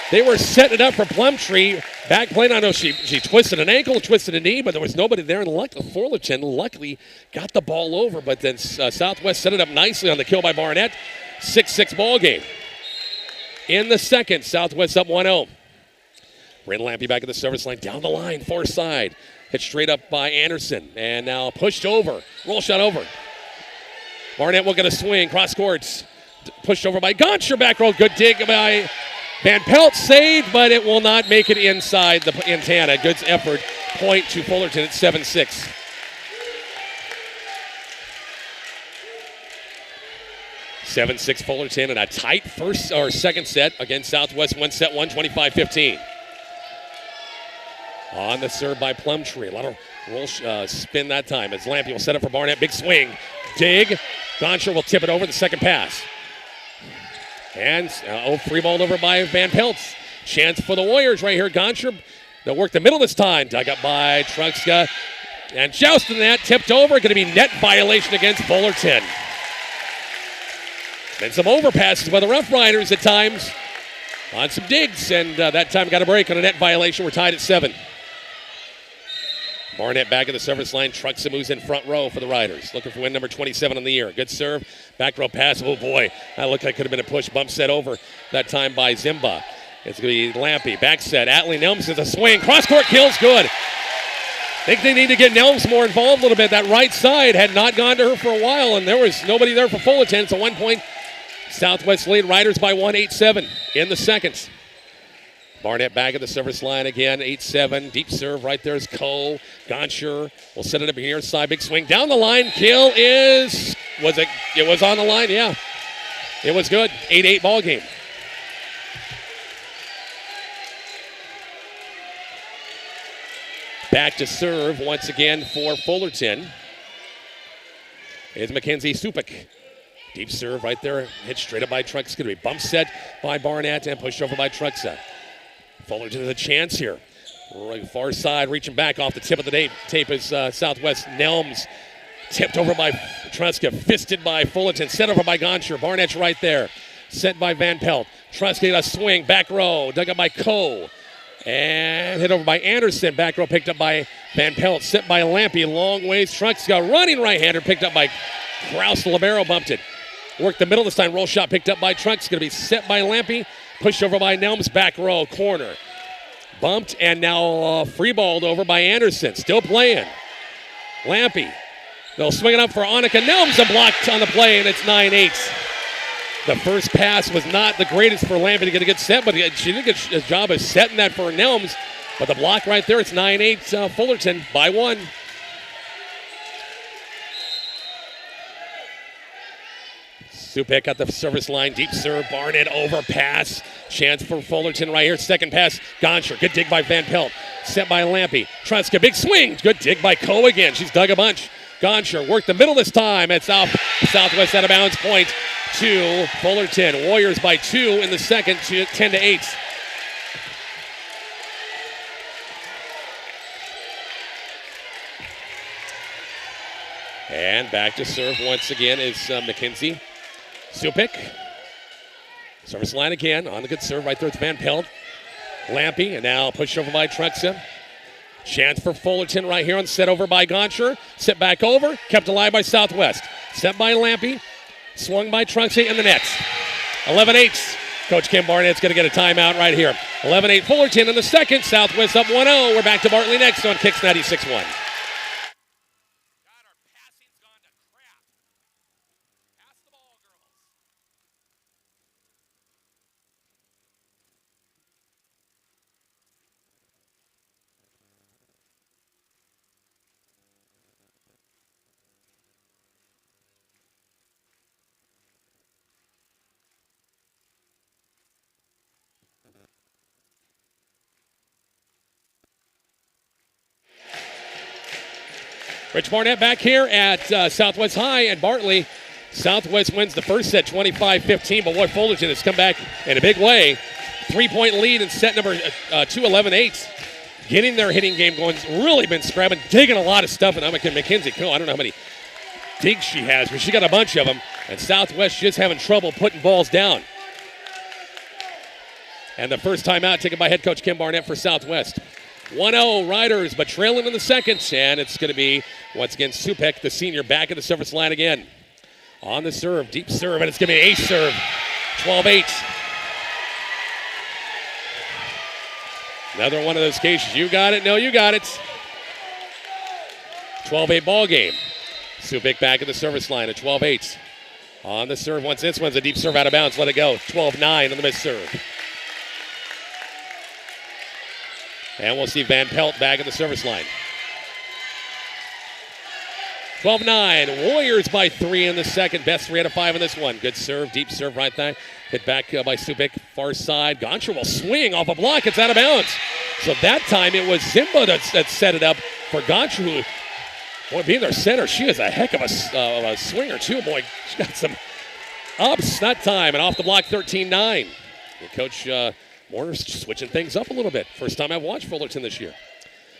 They were setting it up for Plumtree. Back plane, I know she twisted an ankle, twisted a knee, but there was nobody there. And Fullerton luckily got the ball over, but then Southwest set it up nicely on the kill by Barnett. 6-6 ball game. In the second, Southwest up 1-0. Brent Lampy back at the service line, down the line, far side. Hit straight up by Anderson, and now pushed over. Roll shot over. Barnett will get a swing, cross courts. Pushed over by Gonsher, back row. Good dig by Van Pelt, saved, but it will not make it inside the antenna. Good effort. Point to Fullerton at 7-6. Fullerton in a tight first or second set against Southwest. One set, 25-15. On the serve by Plumtree. A lot of roll spin that time as Lampy will set up for Barnett. Big swing. Dig. Gonsher will tip it over the second pass. And free ball over by Van Peltz. Chance for the Warriors right here. Gonsher, they'll work the middle this time. Dug up by Truxka. And jousting that, tipped over. Going to be net violation against Fullerton. Then some overpasses by the Rough Riders at times on some digs. And that time got a break on a net violation. We're tied at 7. Barnett back at the service line. Truxka moves in front row for the Riders. Looking for win number 27 on the year. Good serve. Back row pass. Oh, boy. That looked like it could have been a push. Bump set over that time by Zimba. It's going to be Lampy. Back set. Atlee Nelms is a swing. Cross-court kills. Good. Think they need to get Nelms more involved a little bit. That right side had not gone to her for a while, and there was nobody there for Fullerton. It's a 1-point Southwest lead. Riders by 1, 8-7 in the second. Barnett back at the service line again, 8-7. Deep serve right there is Coe. Gonsher will set it up here side. Big swing down the line. Kill it was on the line, yeah. It was good. 8-8 ball game. Back to serve once again for Fullerton. Is Mackenzie Supik. Deep serve right there. Hit straight up by Truxka. Going to be bump set by Barnett and pushed over by Truxka. Fullerton has a chance here. Right, far side, reaching back off the tip of the tape is Southwest. Nelms tipped over by Truxka. Fisted by Fullerton. Set over by Gonsher. Barnett's right there. Set by Van Pelt. Truxka got a swing. Back row. Dug up by Coe. And hit over by Anderson. Back row picked up by Van Pelt. Set by Lampy. Long ways. Truxka running right-hander. Picked up by Kraus. Libero bumped it. Worked the middle this time. Roll shot picked up by Truxka. Going to be set by Lampy. Pushed over by Nelms. Back row. Corner. Bumped and now free-balled over by Anderson. Still playing. Lampy. They'll swing it up for Annika Nelms. And blocked on the play, and it's 9-8. The first pass was not the greatest for Lampy to get a good set, but she did a good job of setting that for Nelms. But the block right there, it's 9-8 Fullerton by 1. Supik at the service line. Deep serve. Barnett overpass. Chance for Fullerton right here. Second pass. Gonsher. Good dig by Van Pelt. Set by Lampy. Truxka. Big swing. Good dig by Coe again. She's dug a bunch. Gonsher worked the middle this time. It's off. Southwest out of bounds. Point to Fullerton. Warriors by 2 in the second, 10-8. And back to serve once again is Mackenzie Supik. Service line again. On the good serve right there. It's Van Pelt. Lampy. And now pushed over by Truxka. Chance for Fullerton right here on set over by Gonsher. Set back over. Kept alive by Southwest. Set by Lampy. Swung by Truxka in the net. 11-8. Coach Kim Barnett's going to get a timeout right here. 11-8 Fullerton in the second. Southwest up 1-0. We're back to Bartley next on KICX 96.1. Rich Barnett back here at Southwest High and Bartley. Southwest wins the first set 25-15, but Fullerton has come back in a big way. 3-point lead in set number 2, 11-8. Getting their hitting game going. Really been scrapping, digging a lot of stuff. And McKenzie, I don't know how many digs she has, but she got a bunch of them. And Southwest just having trouble putting balls down. And the first timeout taken by head coach Kim Barnett for Southwest. 1-0 Riders, but trailing in the second. And it's going to be, once again, Supek, the senior, back at the service line again. On the serve, deep serve, and it's going to be an ace serve. 12-8. Another one of those cases. You got it. No, you got it. 12-8 ball game. Supek back at the service line at 12-8. On the serve. Once this one's a deep serve out of bounds. Let it go. 12-9 on the missed serve. And we'll see Van Pelt back at the service line. 12-9. Warriors by 3 in the second. Best 3 out of 5 in this one. Good serve. Deep serve right there. Hit back by Supek. Far side. Goncher will swing off a block. It's out of bounds. So that time it was Zimba that set it up for Goncher, who, boy, being their center, she is a heck of a swinger, too. Boy, she got some ups that time. And off the block, 13-9. Coach Warner's switching things up a little bit. First time I've watched Fullerton this year.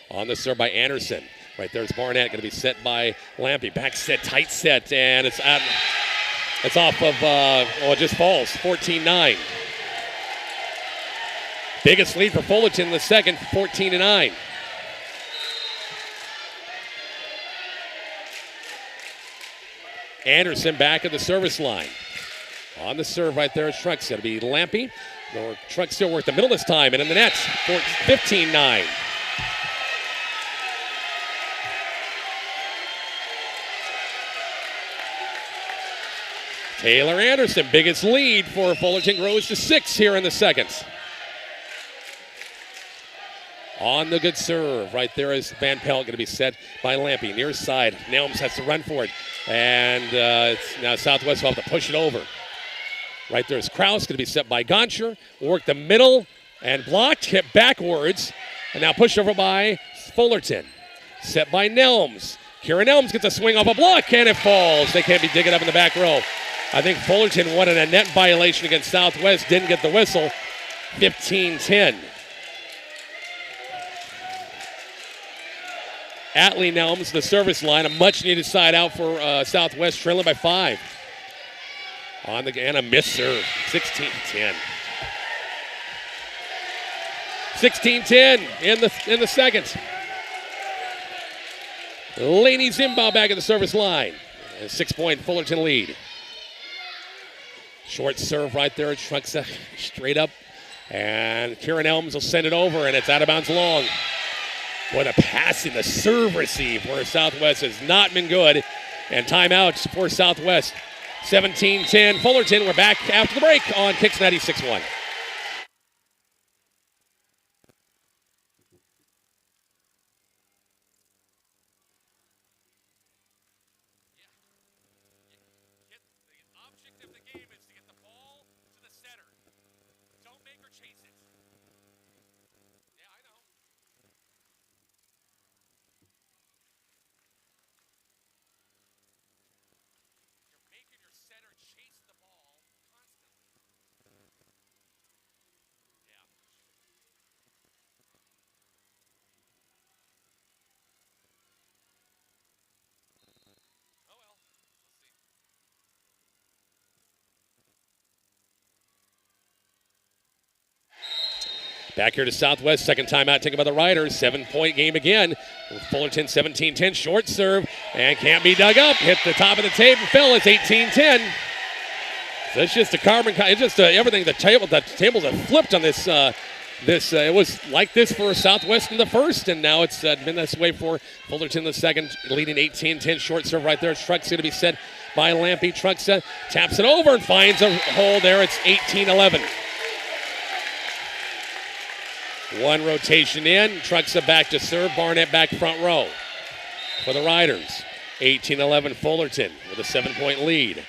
On the serve by Anderson. Right there's Barnett, going to be set by Lampy. Back set, tight set, and it's off of, it just falls, 14-9. Biggest lead for Fullerton in the second, 14-9. Anderson back at the service line. On the serve right there is Truck's going to be Lampy. Truck still worked the middle this time, and in the net, 15-9. Taylor Anderson, biggest lead for Fullerton, grows to 6 here in the second. On the good serve, right there is Van Pelt, going to be set by Lampy. Near side, Nelms has to run for it. And it's now Southwest will have to push it over. Right there is Kraus, going to be set by Goncher. Work the middle and blocked, hit backwards. And now pushed over by Fullerton. Set by Nelms. Kieran Nelms gets a swing off a block, and it falls. They can't be digging up in the back row. I think Fullerton wanted a net violation against Southwest, didn't get the whistle. 15-10. Atlee Nelms, the service line, a much-needed side out for Southwest, trailing by 5. On the and a miss serve, 16-10. 16-10 in the second. Laney Zimba back at the service line. A 6-point Fullerton lead. Short serve right there. Trucks straight up. And Kieran Elms will send it over, and it's out of bounds long. Boy, the passing, the serve receive for Southwest has not been good. And timeouts for Southwest. 17-10 Fullerton. We're back after the break on KICX 96.1. Back here to Southwest, second timeout taken by the Riders. 7-point game again. Fullerton 17-10, short serve, and can't be dug up. Hit the top of the table, fell. It's 18-10. So it's just a carbon. It's just everything. The tables have flipped on this. It was like this for Southwest in the first, and now it's been this way for Fullerton in the second, leading 18-10. Short serve right there. Truck's going to be set by Lampy. Trucks taps it over and finds a hole there. It's 18-11. One rotation in. Truxa back to serve. Barnett back front row for the Riders. 18-11 Fullerton with a 7-point lead.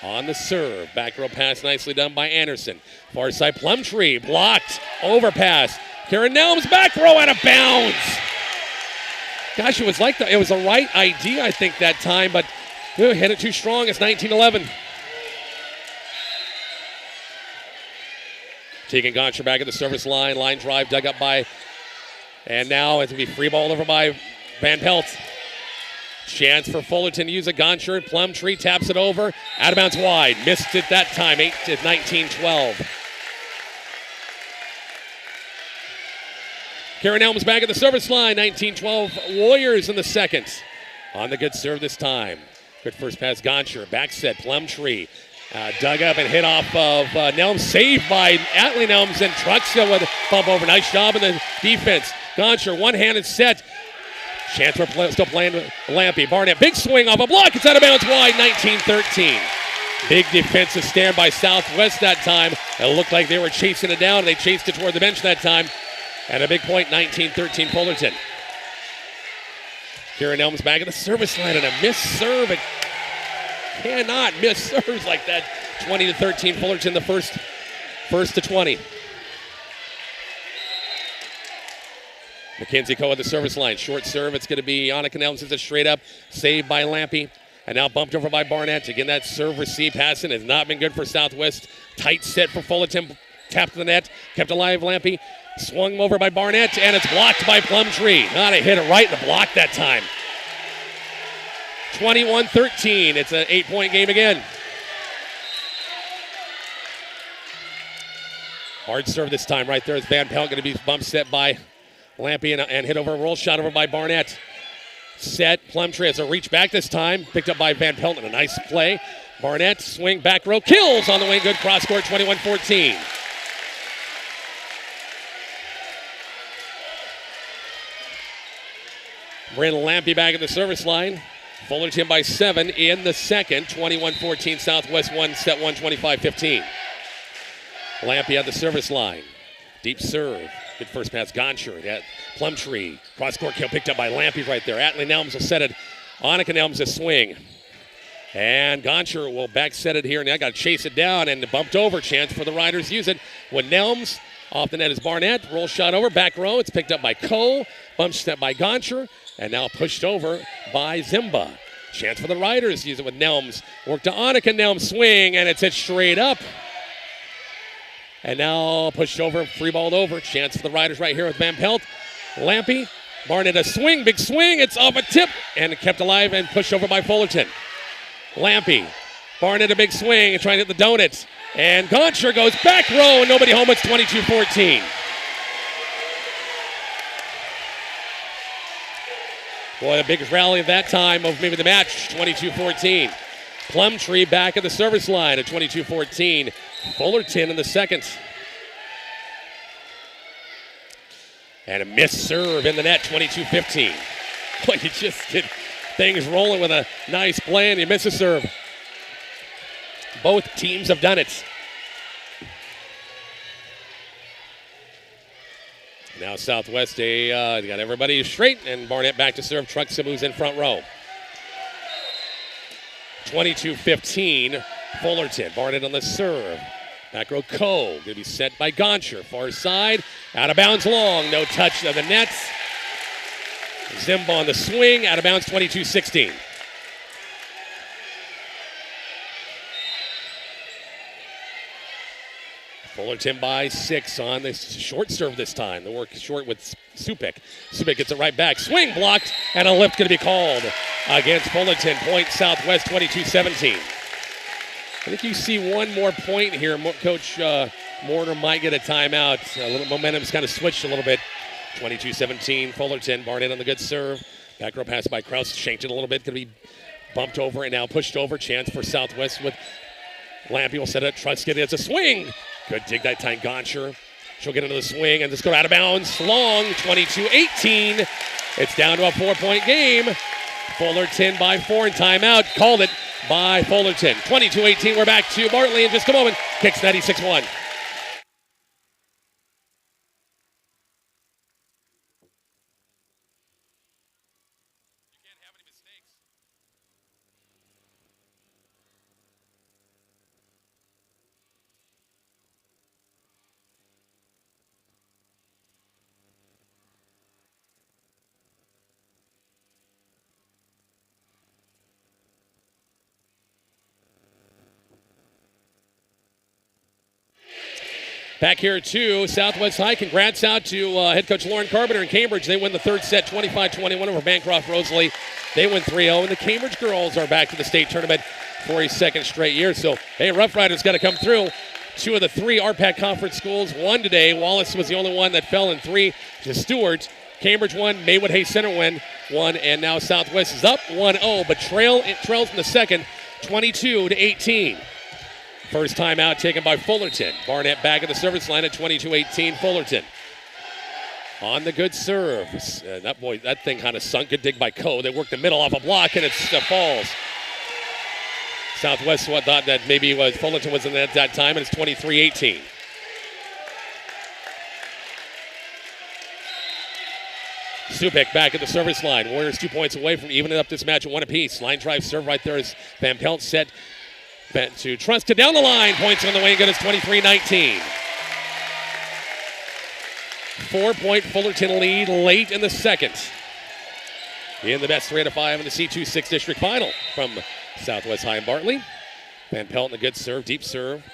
On the serve. Back row pass nicely done by Anderson. Far side Plumtree blocked. Overpass. Karen Nelms back row out of bounds. Gosh, it was the right idea, I think, that time, but hit it too strong. It's 19-11. Tegan Gonsher back at the service line. Line drive dug up by, and now it's going to be free ball over by Van Pelt. Chance for Fullerton to use a Gonsher. Plumtree taps it over. Out of bounds wide. Missed it that time. 19-12. Karen Elms back at the service line. 19-12 Warriors in the second. On the good serve this time. Good first pass, Gonsher. Back set, Plumtree. Dug up and hit off of Nelms. Saved by Atlee Nelms and Truxville with a bump over. Nice job in the defense. Gonsher, one-handed set. Chance for still playing with Lampy. Barnett, big swing off a block. It's out of bounds wide, 19-13. Big defensive stand by Southwest that time. It looked like they were chasing it down. They chased it toward the bench that time. And a big point, 19-13 Fullerton. Karen Elms back at the service line and a missed serve. It cannot miss serves like that. 20-13 Fullerton, the first to 20. Mackenzie Coe at the service line. Short serve. It's going to be Annika Nelms. It's straight up. Saved by Lampy. And now bumped over by Barnett. Again, that serve receive passing has not been good for Southwest. Tight set for Fullerton. Tapped the net. Kept alive Lampy. Swung over by Barnett. And it's blocked by Plumtree. Not a hit it right in the block that time. 21-13. It's an 8-point game again. Hard serve this time right there. It's Van Pelt going to be bump set by Lampy and hit over a roll shot over by Barnett. Set, Plumtree has a reach back this time. Picked up by Van Pelt and a nice play. Barnett, swing, back row, kills on the wing. Good cross court, 21-14. Bryn Lampy back at the service line. Fullerton by 7 in the second. 21-14, Southwest 1, set 1, 25-15. Lampy at the service line. Deep serve. Good first pass, Gonsher. At Plumtree. Cross-court kill picked up by Lampy right there. Atlee Nelms will set it. Annika Nelms a swing. And Gonsher will back set it here. Now got to chase it down and bumped over. Chance for the Riders use it. When Nelms off the net is Barnett. Roll shot over. Back row. It's picked up by Cole. Bump step by Gonsher. And now pushed over by Zimba. Chance for the Riders. Use it with Nelms. Work to Annika Nelms. Swing. And it's hit straight up. And now pushed over, free balled over. Chance for the Riders right here with Van Pelt. Lampy, Barnett a swing, big swing. It's off a tip and kept alive and pushed over by Fullerton. Lampy, Barnett a big swing and trying to hit the donut. And Gonsher goes back row and nobody home. It's 22-14. Boy, the biggest rally of that time of maybe the match, 22-14. Plumtree back at the service line at 22-14. Fullerton in the second. And a missed serve in the net, 22-15. Boy, you just get things rolling with a nice play and you miss a serve. Both teams have done it. Now Southwest, they got everybody straight, and Barnett back to serve. Truxville moves in front row. 22-15, Fullerton. Barnett on the serve. Back row Coe, going to be set by Gonsher. Far side, out of bounds long. No touch of the nets. Zimba on the swing, out of bounds 22-16. Fullerton by 6 on the short serve this time. The work short with Supik. Supik gets it right back. Swing blocked, and a lift going to be called against Fullerton. Point Southwest 22-17. I think you see one more point here. Coach Mortar might get a timeout. A little momentum's kind of switched a little bit. 22-17, Fullerton. Barnett on the good serve. Back row pass by Kraus. Shanked it a little bit. Going to be bumped over and now pushed over. Chance for Southwest with Lampy will set it. Truscott. It's a swing. Good dig that time, Gonsher. She'll get into the swing and just go out of bounds. Long, 22-18. It's down to a 4-point game. Fullerton by 4 and timeout. Called it by Fullerton. 22-18. We're back to Bartley in just a moment. Kicks 96-1. Back here to Southwest High. Congrats out to head coach Lauren Carpenter in Cambridge. They win the third set 25-21 over Bancroft Rosalie. They win 3-0. And the Cambridge girls are back to the state tournament for a second straight year. So, hey, Rough Riders got to come through. 2 of the 3 RPAC conference schools won today. Wallace was the only one that fell in 3 to Stewart. Cambridge won, Maywood Hayes Center won, and now Southwest is up 1-0, but trails in the second 22-18. First time out taken by Fullerton. Barnett back at the service line at 22-18 Fullerton. On the good serve. That thing kind of sunk. Good dig by Coe. They work the middle off a block, and it falls. Southwest thought that maybe Fullerton was in at that time, and it's 23-18. Supik back at the service line. Warriors 2 points away from evening up this match at 1 apiece. Line drive serve right there is Van Pelt set to Truska down the line. Points on the way, good. It's 23-19. 4-point Fullerton lead late in the second. In the best 3 out of 5 in the C2 6 district final from Southwest High and Bartley. Van Pelt in a good serve, deep serve.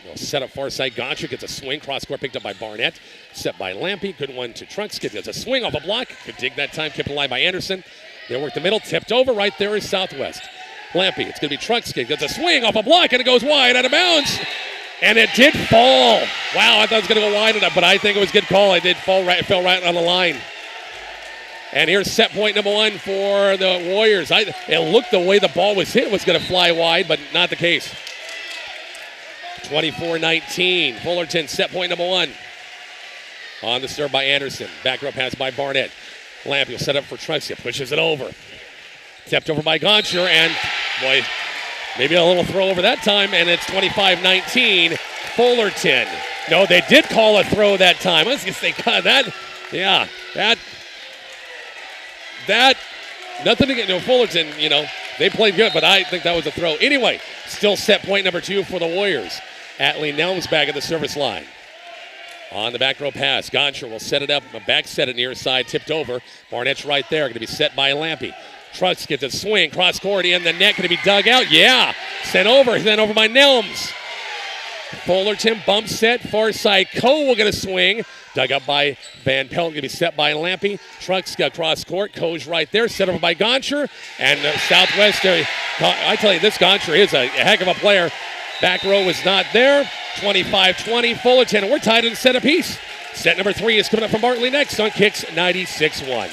They'll set up far side. Goncher gets a swing. Cross court picked up by Barnett. Set by Lampy. Good one to Trunkskid. Gets a swing off a block. Good dig that time. Kept alive by Anderson. They work the middle. Tipped over. Right there is Southwest. Lampy. It's going to be Trunkskid. Gets a swing off a block, and it goes wide out of bounds. And it did fall. Wow, I thought it was going to go wide enough, but I think it was a good call. It did fall right. It fell right on the line. And here's set point number 1 for the Warriors. It looked the way the ball was hit was going to fly wide, but not the case. 24-19. Fullerton set point number 1. On the serve by Anderson. Back row pass by Barnett. Lamp will set up for Trunkskid. Pushes it over. Tipped over by Goncher, and boy, maybe a little throw over that time, and it's 25-19. Fullerton. No, they did call a throw that time. I was going to say, God, that, nothing to get, Fullerton, they played good, but I think that was a throw. Anyway, still set point number 2 for the Warriors. Atlee Nelms back at the service line. On the back row pass, Goncher will set it up, back set it near side, tipped over. Barnett's right there, going to be set by Lampy. Trucks gets a swing, cross court in the net, going to be dug out. Yeah, sent over by Nelms. Fullerton bump set, far side. Coe will get a swing. Dug up by Van Pelt, going to be set by Lampy. Trucks got cross court. Coe's right there, set over by Goncher. And Southwest, I tell you, this Goncher is a heck of a player. Back row was not there. 25-20 Fullerton, and we're tied in set apiece. Set number 3 is coming up from Bartley next on KICX 96.1.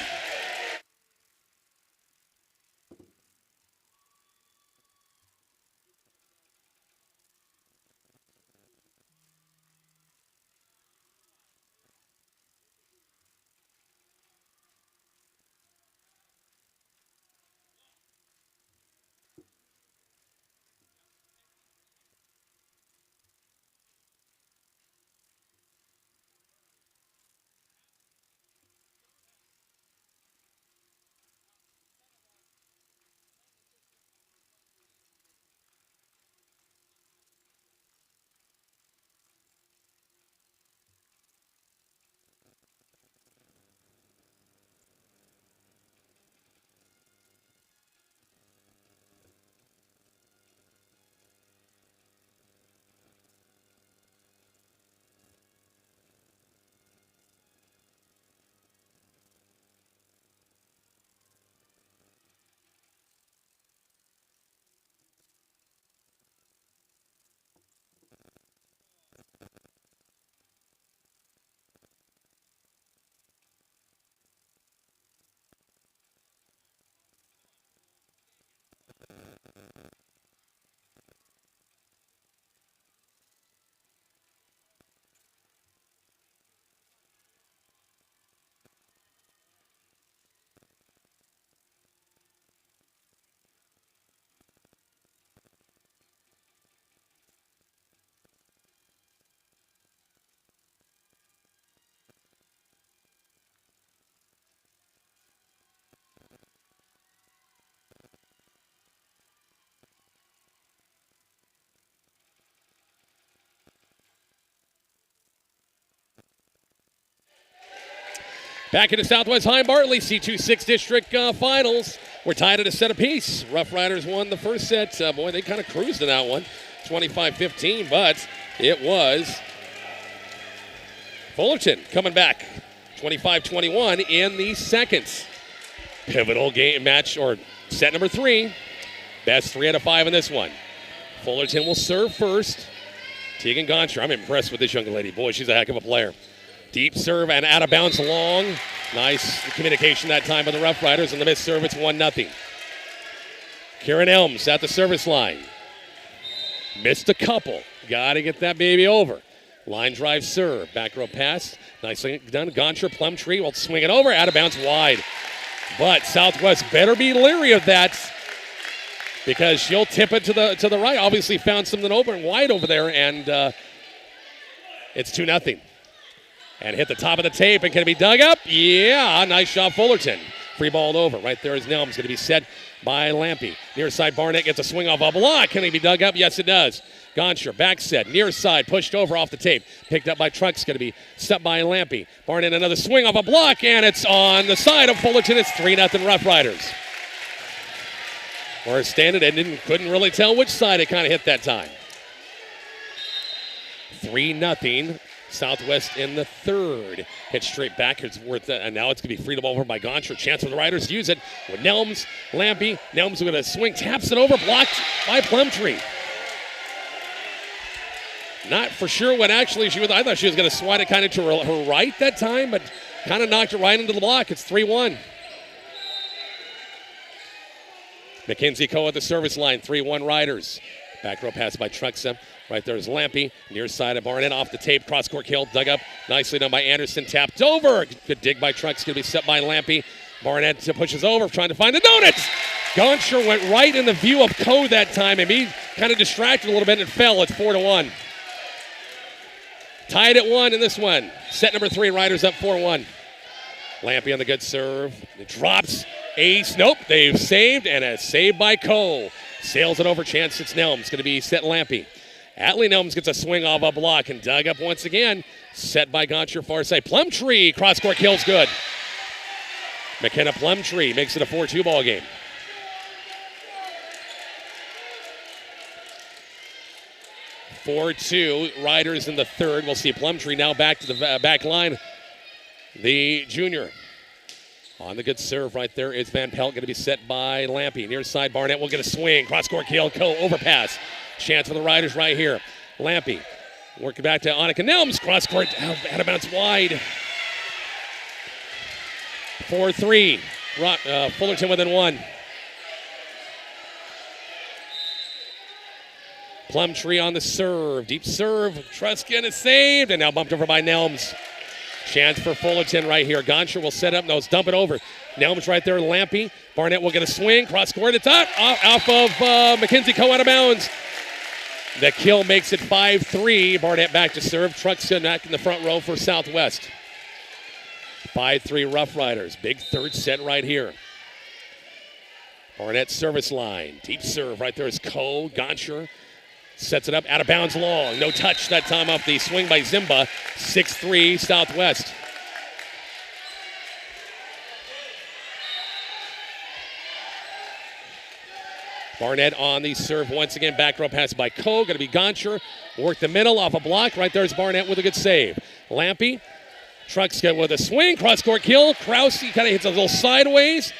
Back into Southwest High and Bartley, C2 6 District Finals. We're tied at a set apiece. Rough Riders won the first set. Boy, they kind of cruised in that one, 25-15, but it was Fullerton coming back, 25-21 in the second. Pivotal game match, or set number 3. Best 3 out of 5 in this one. Fullerton will serve first. Tegan Goncher, I'm impressed with this young lady. Boy, she's a heck of a player. Deep serve and out of bounds long. Nice communication that time by the Rough Riders. And the missed serve, it's 1-0. Karen Elms at the service line. Missed a couple. Got to get that baby over. Line drive serve. Back row pass. Nicely done. Goncher, Plumtree will swing it over. Out of bounds wide. But Southwest better be leery of that, because she'll tip it to the right. Obviously found something open wide over there, and it's 2-0. And hit the top of the tape, and can it be dug up? Yeah, nice shot, Fullerton. Free balled over. Right there is Nelms, going to be set by Lampy. Near side, Barnett gets a swing off a block. Can it be dug up? Yes, it does. Goncher, back set, near side, pushed over off the tape. Picked up by Trucks, going to be set by Lampy. Barnett, another swing off a block, and it's on the side of Fullerton. It's 3-0 Rough Riders. Or standing and couldn't really tell which side it kind of hit that time. 3-0 Southwest in the third. Hit straight back. It's worth it. And now it's going to be free to ball over by Goncher. Chance for the Riders to use it with Nelms. Lampy. Nelms with a swing. Taps it over. Blocked by Plumtree. Not for sure what actually she was. I thought she was going to swat it kind of to her right that time, but kind of knocked it right into the block. It's 3-1. Mackenzie Coe at the service line. 3-1 Riders. Back row pass by Truxa. Right there is Lampy. Near side of Barnett off the tape. Cross-court kill. Dug up. Nicely done by Anderson. Tapped over. Good dig by Trucks. Going to be set by Lampy. Barnett pushes over, trying to find the donuts. Goncher went right in the view of Coe that time, and he kind of distracted a little bit and fell. It's 4-1. Tied at 1 in this one. Set number 3. Riders up 4-1. Lampy on the good serve. It drops. Ace. Nope. They've saved, and a save by Coe. Sails it over. Chance it's Nelms. Going to be set Lampy. Atlee Nelms gets a swing off a block and dug up once again. Set by Goncher far side. Plumtree. Cross-court kill's good. McKenna Plumtree makes it a 4-2 ball game. Riders in the third. We'll see Plumtree now back to the back line. The junior. On the good serve right there is Van Pelt, going to be set by Lampy. Near side, Barnett will get a swing. Cross-court kill, overpass. Chance for the Riders right here. Lampy working back to Annika Nelms. Cross-court out of bounds wide. 4-3. Fullerton within 1. Plumtree on the serve. Deep serve. Truskin is saved, and now bumped over by Nelms. Chance for Fullerton right here. Goncher will set up. No, dump it over. Nelms right there. Lampy. Barnett will get a swing. Cross-court. It's up. Off of Mackenzie Coe out of bounds. The kill makes it 5-3. Barnett back to serve. Truxton back in the front row for Southwest. 5-3 Rough Riders. Big third set right here. Barnett service line. Deep serve right there is Coe. Goncher sets it up. Out of bounds long. No touch that time off the swing by Zimba. 6-3 Southwest. Barnett on the serve once again. Back row pass by Coe. Going to be Goncher. Work the middle off a block. Right there's Barnett with a good save. Lampy. Truxka with a swing. Cross-court kill. Krause kind of hits a little sideways.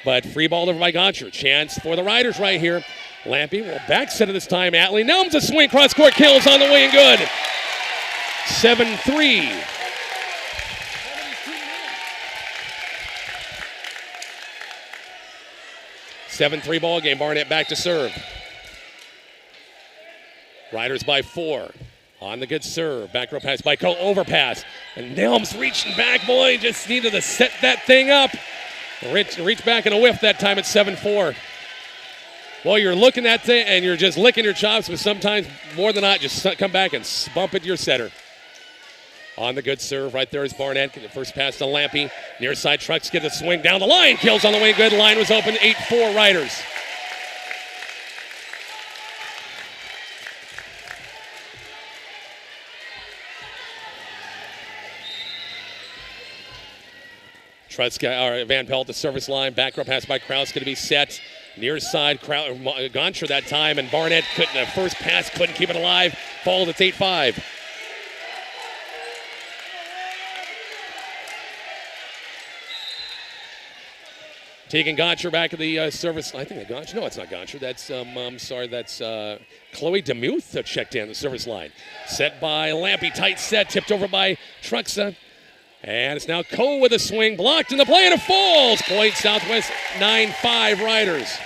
But free ball over by Goncher. Chance for the Riders right here. Lampy will back set it this time. Atlee Nelms a swing. Cross-court kills on the way and good. 7-3. Ball game. Barnett back to serve. Riders by 4. On the good serve. Back row pass by Coe. Overpass. And Nelms reaching back, boy. Just needed to set that thing up. Reach back and a whiff that time at 7-4. Well, you're looking at it and you're just licking your chops, but sometimes more than not, just come back and bump it to your setter. On the good serve, right there is Barnett. The first pass to Lampy. Near side, Trucks get a swing down the line. Kills on the way. Good. Line was open. 8-4 Riders. Van Pelt, the service line. Back row pass by Krause. Going to be set. Near side, Goncher that time, and Barnett couldn't. The first pass couldn't keep it alive. Followed. It's 8-5. Tegan Goncher back at the service. I think Goncher. No, it's not Goncher. That's I'm sorry. That's Chloe Demuth checked in the service line. Set by Lampy. Tight set. Tipped over by Truxa. And it's now Cole with a swing. Blocked in the play and it falls. Point Southwest 9-5 Riders.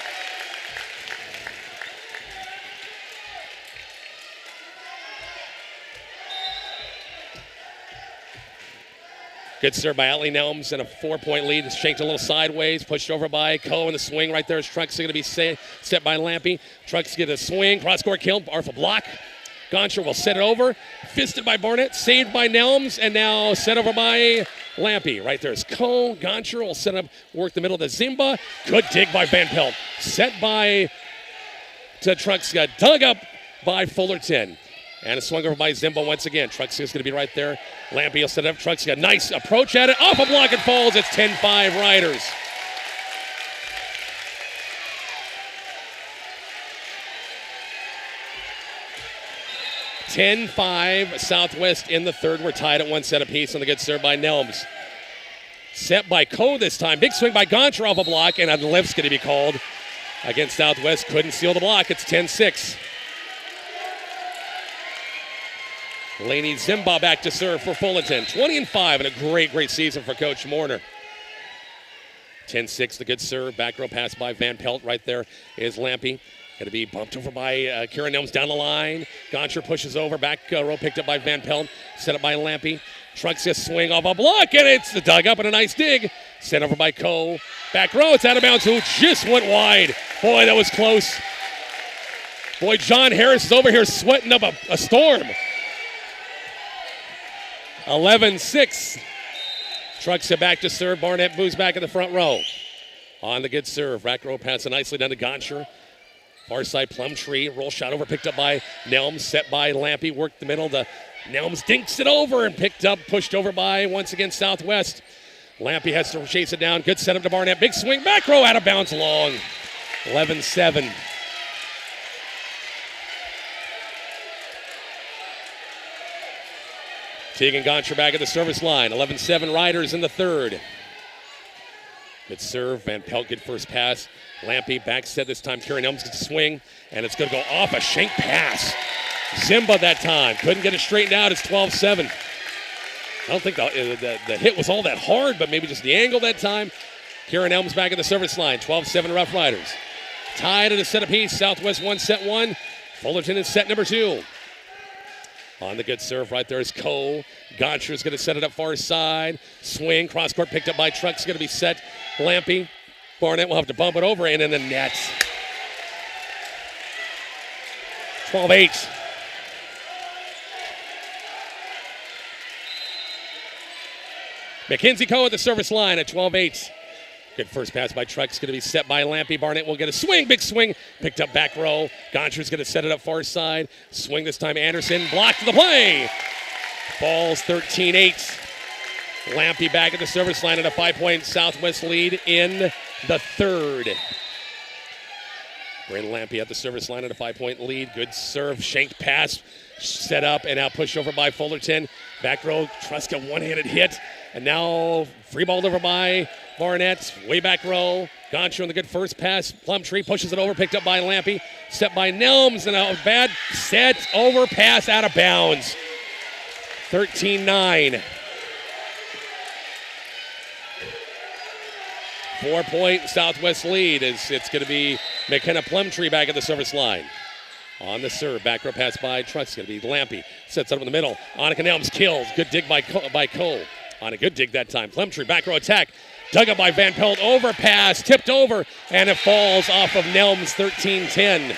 Good serve by Atlee Nelms and a 4-point lead. It's shanked a little sideways, pushed over by Coe in the swing right there. Is Truxa going to be set by Lampy. Truxa get a swing, cross-court kill, Arfa block. Goncher will set it over, fisted by Barnett, saved by Nelms, and now set over by Lampy. Right there is Coe. Goncher will set up, work the middle to Zimba. Good dig by Van Pelt. Set by to Truxa, dug up by Fullerton. And a swung over by Zimba once again. Truxa is going to be right there. Lampy will set it up. Truxa got a nice approach at it. Off a block, it falls. It's 10-5 Riders. (10-5) Southwest in the third. We're tied at one set apiece on the good serve by Nelms. Set by Coe this time. Big swing by Goncher off a block, and a lift's going to be called against Southwest. Couldn't seal the block. It's 10-6. Lainey Zimba back to serve for Fullerton. 20-5 and a great season for Coach Morner. 10-6, the good serve. Back row pass by Van Pelt. Right there is Lampy. Going to be bumped over by Karen Nelms down the line. Goncher pushes over. Back row picked up by Van Pelt. Set up by Lampy. Truxa swing off a block, and it's the dug up and a nice dig. Sent over by Coe. Back row, it's out of bounds. Who just went wide. Boy, that was close. Boy, John Harris is over here sweating up a storm. 11-6. Truxa back to serve. Barnett moves back in the front row. On the good serve. Back row pass nicely down to Goncher. Far side Plumtree. Roll shot over picked up by Nelms. Set by Lampy. Worked the middle. Nelms dinks it over and picked up. Pushed over by once again Southwest. Lampy has to chase it down. Good setup to Barnett. Big swing. Back row out of bounds long. 11-7. Tegan Goncher back at the service line. 11-7 Riders in the third. Good serve. Van Pelt good first pass. Lampy back set this time. Karen Elms gets a swing, and it's going to go off a shank pass. Zimba that time. Couldn't get it straightened out. It's 12-7. I don't think the hit was all that hard, but maybe just the angle that time. Karen Elms back at the service line. 12-7 Rough Riders. Tied at a set apiece. Southwest 1 set 1. Fullerton in set number 2. On the good serve right there is Cole. Goncher is going to set it up far side. Swing, cross court picked up by Truck's going to be set. Lampy. Barnett will have to bump it over and in the net. 12-8. Mackenzie Coe at the service line at 12-8. Good first pass by Truck's going to be set by Lampy. Barnett will get a swing, big swing. Picked up back row. Goncher's going to set it up far side. Swing this time, Anderson. Blocked the play. Falls 13-8. Lampy back at the service line at a 5-point Southwest lead in the third. Brandon Lampy at the service line at a 5-point lead. Good serve, shanked pass, set up, and now pushed over by Fullerton. Back row, Truska one-handed hit. And now free ball over by Barnett. Way back row. Goncher on the good first pass. Plumtree pushes it over, picked up by Lampy. Set by Nelms, and a bad set over pass out of bounds. 13-9. 4-point Southwest lead. It's going to be McKenna Plumtree back at the service line. On the serve, back row pass by Truck's going to be Lampy. Sets it up in the middle. Annika Nelms kills. Good dig by Cole. On a good dig that time. Plumtree, back row attack. Dug up by Van Pelt. Overpass, tipped over, and it falls off of Nelms, 13-10.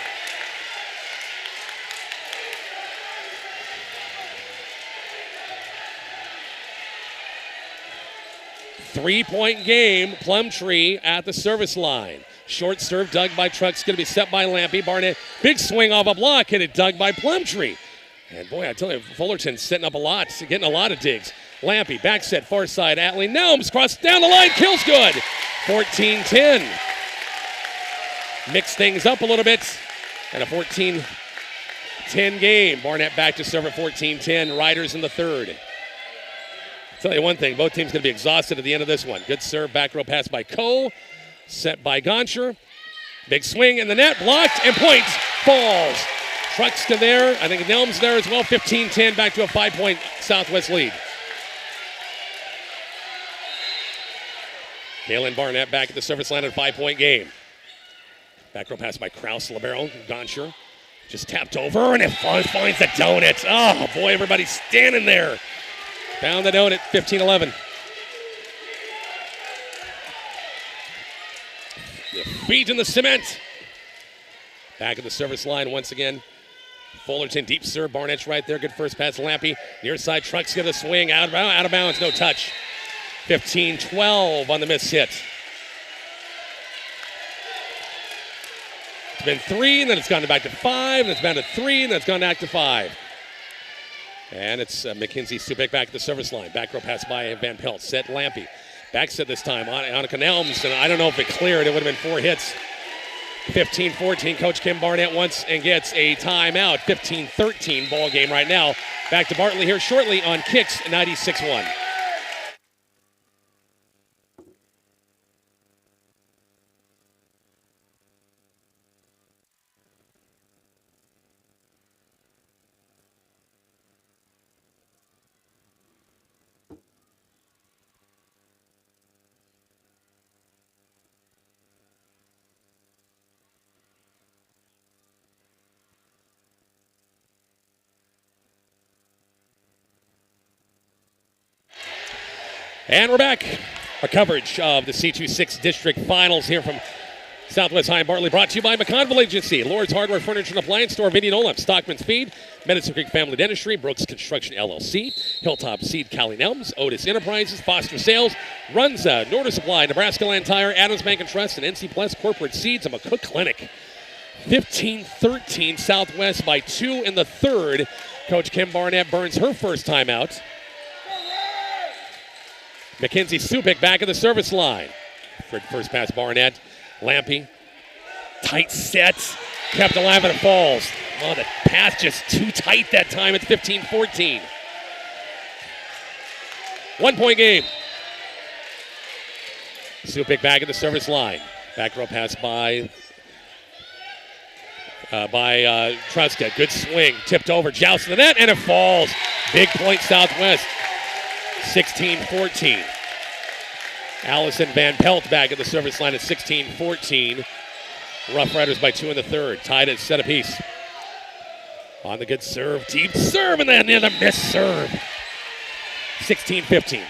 Three-point game, Plumtree at the service line. Short serve dug by Truck's going to be set by Lampy. Barnett, big swing off a block, and it dug by Plumtree. And boy, I tell you, Fullerton's setting up a lot, getting a lot of digs. Lampy, back set, far side, Atlee Nelms, cross down the line, kills good. 14-10. Mix things up a little bit. And a 14-10 game. Barnett back to serve at 14-10. Riders in the third. I'll tell you one thing, both teams going to be exhausted at the end of this one. Good serve, back row pass by Cole. Set by Goncher. Big swing in the net, blocked, and point falls. Truxka there. I think Nelms there as well. 15-10, back to a 5-point Southwest lead. Kaylin Barnett back at the service line at a 5-point game. Back row pass by Kraus, libero, Goncher. Just tapped over, and it finds the donut. Oh, boy, everybody's standing there. Found the donut, 15-11. The feet in the cement. Back at the service line once again. Fullerton, deep serve. Barnett's right there. Good first pass. Lampy, near side. Trucks get a swing. Out of bounds. No touch. 15-12 on the miss hit. It's been 3, and then it's gone back to 5, and it's been to 3, and then it's gone back to 5. And it's Mackenzie Subic back at the service line. Back row pass by Van Pelt. Set Lampy. Back set this time. Annika Nelms, and I don't know if it cleared. It would have been 4 hits. 15-14. Coach Kim Barnett wants and gets a timeout. 15-13 ball game right now. Back to Bartley here shortly on KICX 96.1. And we're back. Our coverage of the C26 District Finals here from Southwest High and Bartley, brought to you by McConville Agency, Lord's Hardware, Furniture and Appliance Store, Vinny Olaf, Stockman's Feed, Medicine Creek Family Dentistry, Brooks Construction LLC, Hilltop Seed, Cali Nelms, Otis Enterprises, Foster Sales, Runza, Norder Supply, Nebraska Land Tire, Adams Bank and Trust, and NC Plus Corporate Seeds, and McCook Clinic. 15-13 Southwest by 2 in the third. Coach Kim Barnett burns her first timeout. Mackenzie Subic back at the service line. First pass, Barnett. Lampy. Tight set. Kept alive and it falls. Oh, the pass just too tight that time. It's 15-14. 1-point game. Subic back at the service line. Back row pass by Truska. Good swing. Tipped over. Joust to the net, and it falls. Big point Southwest. 16-14. Allison Van Pelt back at the service line at 16-14. Rough Riders by 2 in the third. Tied at set apiece. On the good serve. Deep serve, and then the missed serve. 16-15.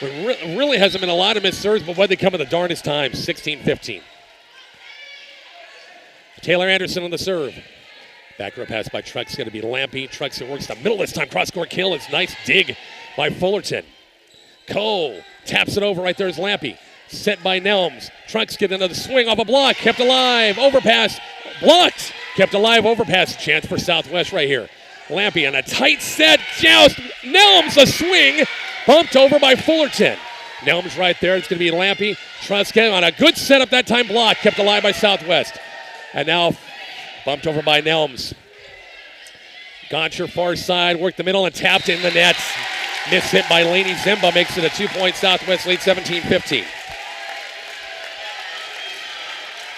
There really hasn't been a lot of missed serves, but when they come at the darndest times. 16-15. Taylor Anderson on the serve. Back row pass by Truck's going to be Lampy. Truck's works the middle this time. Cross-court kill. It's nice dig by Fullerton. Cole taps it over. Right there is Lampy. Set by Nelms. Truck's getting another swing off a block. Kept alive. Overpass. Blocked. Kept alive. Overpass. Chance for Southwest right here. Lampy on a tight set. Joust. Nelms a swing. Bumped over by Fullerton. Nelms right there. It's going to be Lampy. Truck's on a good setup that time. Block. Kept alive by Southwest. And now bumped over by Nelms. Goncher far side, worked the middle and tapped in the net. Miss hit by Laney Zimba makes it a 2-point Southwest lead, 17-15.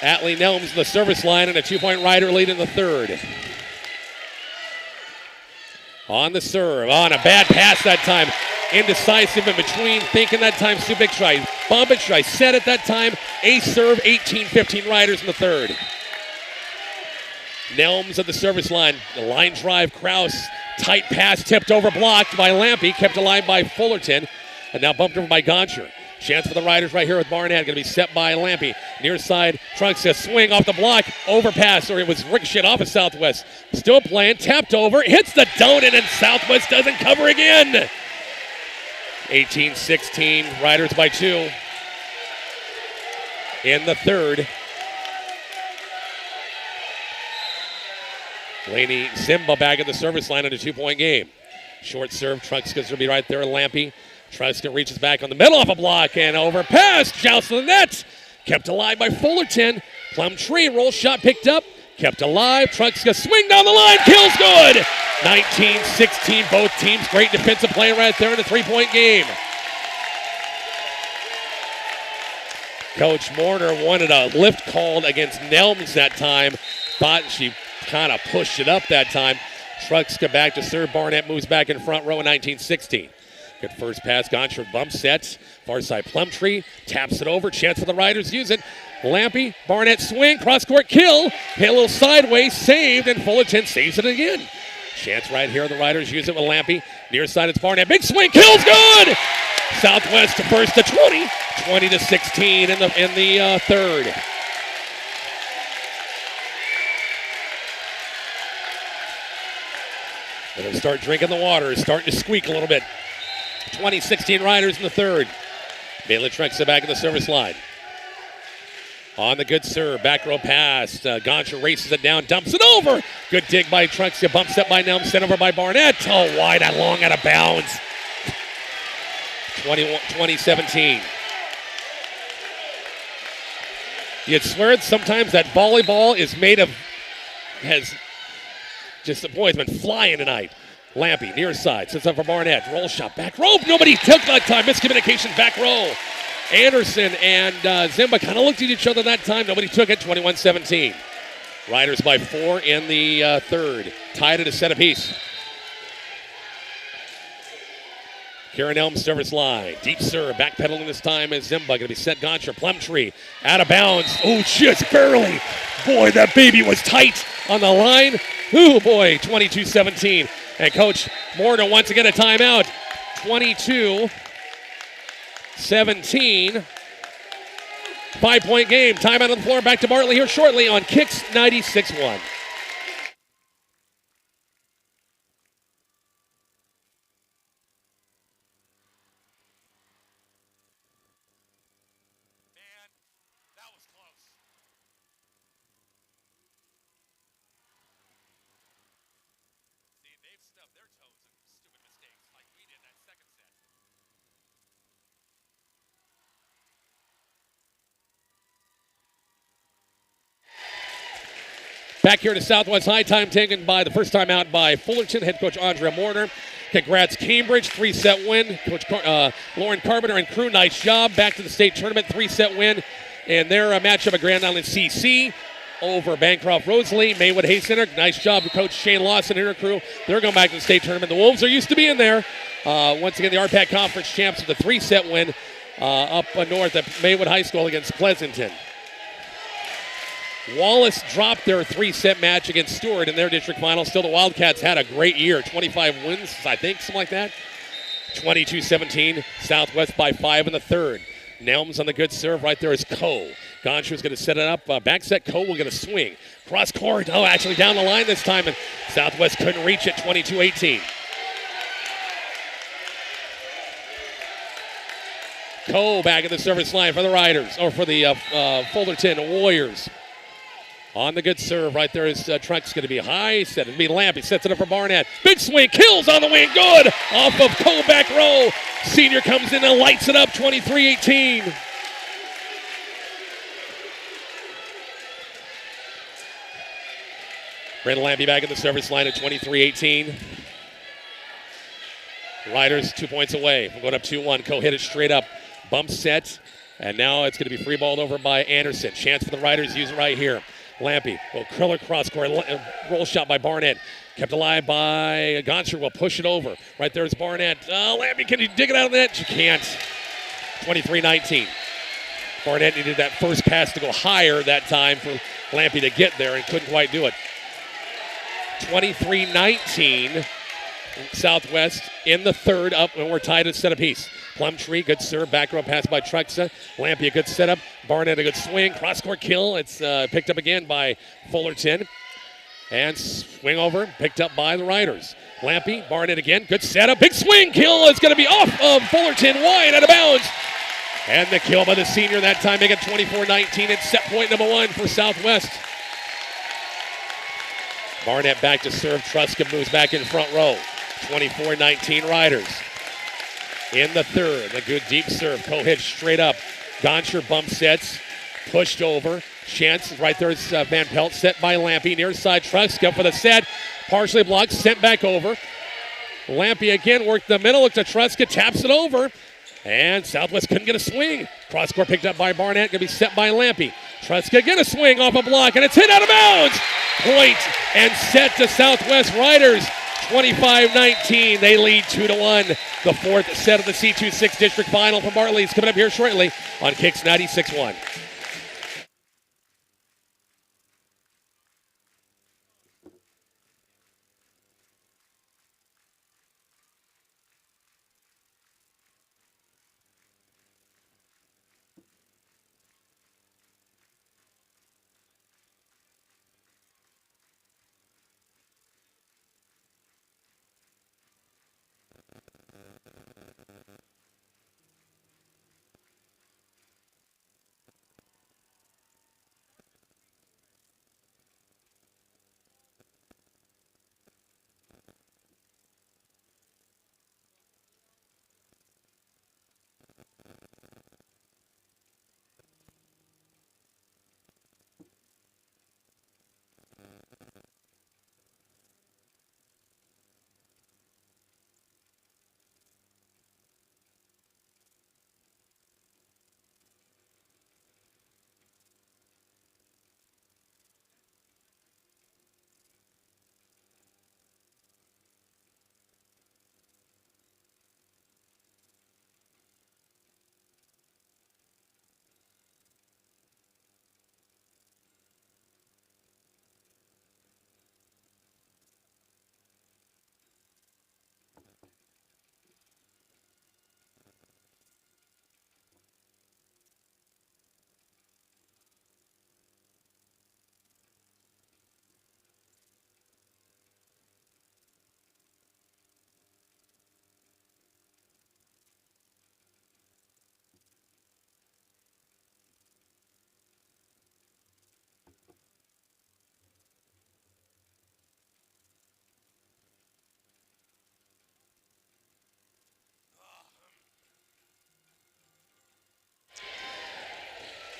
Atlee Nelms the service line and a 2-point Rider lead in the third. On the serve, on a bad pass that time. Indecisive in between, thinking that time Subic tried. Bump it, try set it that time. Ace serve, 18-15 Riders in the third. Nelms at the service line. The line drive, Kraus. Tight pass, tipped over, blocked by Lampy. Kept alive by Fullerton. And now bumped over by Goncher. Chance for the Riders right here with Barnett. Going to be set by Lampy. Near side, Trunks a swing off the block. Overpass, or it was ricochet off of Southwest. Still playing, tapped over. Hits the donut, and Southwest doesn't cover again. 18-16, Riders by 2. In the third. Laney Zimba back at the service line in a 2-point game. Short serve, Trucks going to be right there. Lampy. Truska reaches back on the middle off a block and overpass. Joust to the net. Kept alive by Fullerton. Plum Tree roll shot picked up. Kept alive. Trucks going to swing down the line. Kills good. 19-16, both teams great defensive play right there in the three-point game. Coach Morner wanted a lift called against Nelms that time. Thought she kind of pushed it up that time. Trucks get back to serve. Barnett moves back in front row in 19-16. Good first pass. Goncher bump sets. Far side Plumtree. Taps it over. Chance for the Riders. Use it. Lampy. Barnett swing. Cross court kill. Hit a little sideways. Saved. And Fullerton saves it again. Chance right here. The Riders use it with Lampy. Near side it's Barnett. Big swing. Kills. Good. Southwest to first to 20. 20-16 in the third. They'll start drinking the water. It's starting to squeak a little bit. 20-16 Riders in the third. Baylor Trexa back in the service line. On the good serve. Back row pass. Goncher races it down. Dumps it over. Good dig by Trexa. Bump set by Nelm. Sent over by Barnett. Oh, wide and long out of bounds. 20-17. You'd swear sometimes that volleyball is made of, just the boys been flying tonight. Lampy, near side, sits up for Barnett. Roll shot, back row. Nobody took that time. Miscommunication, back row. Anderson and Zimba kind of looked at each other that time. Nobody took it. 21-17. Riders by 4 in the third. Tied at a set apiece. Karen Elm service line. Deep serve. Backpedaling this time is Zimba. Going to be set. Goncher. Plumtree. Out of bounds. Oh, just barely. Boy, that baby was tight on the line. Oh, boy. 22-17. And Coach Morner wants to get a timeout. 22-17. 5-point game. Timeout on the floor. Back to Bartley here shortly on KICX 96.1. Back here to Southwest High, time taken by the first time out by Fullerton, head coach Andrea Morner. Congrats Cambridge, 3-set win. Coach Lauren Carpenter and crew, nice job. Back to the state tournament, 3-set win. And their matchup at Grand Island CC over Bancroft Rosalie. Maywood Hay Center, nice job to Coach Shane Lawson and her crew. They're going back to the state tournament. The Wolves are used to being there. Once again, the RPAC Conference champs with a 3-set win up north at Maywood High School against Pleasanton. Wallace dropped their 3-set match against Stewart in their district final. Still, the Wildcats had a great year. 25 wins, I think, something like that. 22-17, Southwest by 5 in the third. Nelms on the good serve. Right there is Coe. Goncher's going to set it up. Back set, Coe will get a swing. Cross court. Oh, actually down the line this time, and Southwest couldn't reach it. 22-18. Coe back at the service line for the Riders, or for the Fullerton Warriors. On the good serve, right there is Trunk's going to be high. Set it to be Lampy. Sets it up for Barnett. Big swing, kills on the wing. Good. Off of Cole back row. Senior comes in and lights it up. 23-18. Brandon Lampy back at the service line at 23-18. Riders 2 points away. We're going up 2-1. Cole hit it straight up. Bump set. And now it's going to be free balled over by Anderson. Chance for the Riders. Use it right here. Lampy will curl across court. Roll shot by Barnett. Kept alive by Goncher. Will push it over. Right there is Barnett. Lampy, can you dig it out of the net? She can't. 23-19. Barnett needed that first pass to go higher that time for Lampy to get there and couldn't quite do it. 23-19. Southwest in the third up, and we're tied at set apiece. Plumtree, good serve, back row pass by Truxa. Lampy, a good setup. Barnett, a good swing. Cross-court kill. It's picked up again by Fullerton. And swing over, picked up by the Riders. Lampy, Barnett again, good setup. Big swing, kill. It's going to be off of Fullerton, wide out of bounds. And the kill by the senior that time, make it 24-19. It's set point number 1 for Southwest. Barnett back to serve. Truska moves back in front row. 24-19 Riders. In the third, a good deep serve. Cole hit straight up. Goncher bump sets. Pushed over. Chance right there is Van Pelt set by Lampy. Near side Truska for the set. Partially blocked, sent back over. Lampy again worked the middle, looks at Truska, taps it over. And Southwest couldn't get a swing. Cross court picked up by Barnett, going to be set by Lampy. Truska get a swing off a block, and it's hit out of bounds. Point and set to Southwest Riders. 25-19, they lead 2-1. The fourth set of the C26 district final from Bartley is coming up here shortly on KICX 96.1.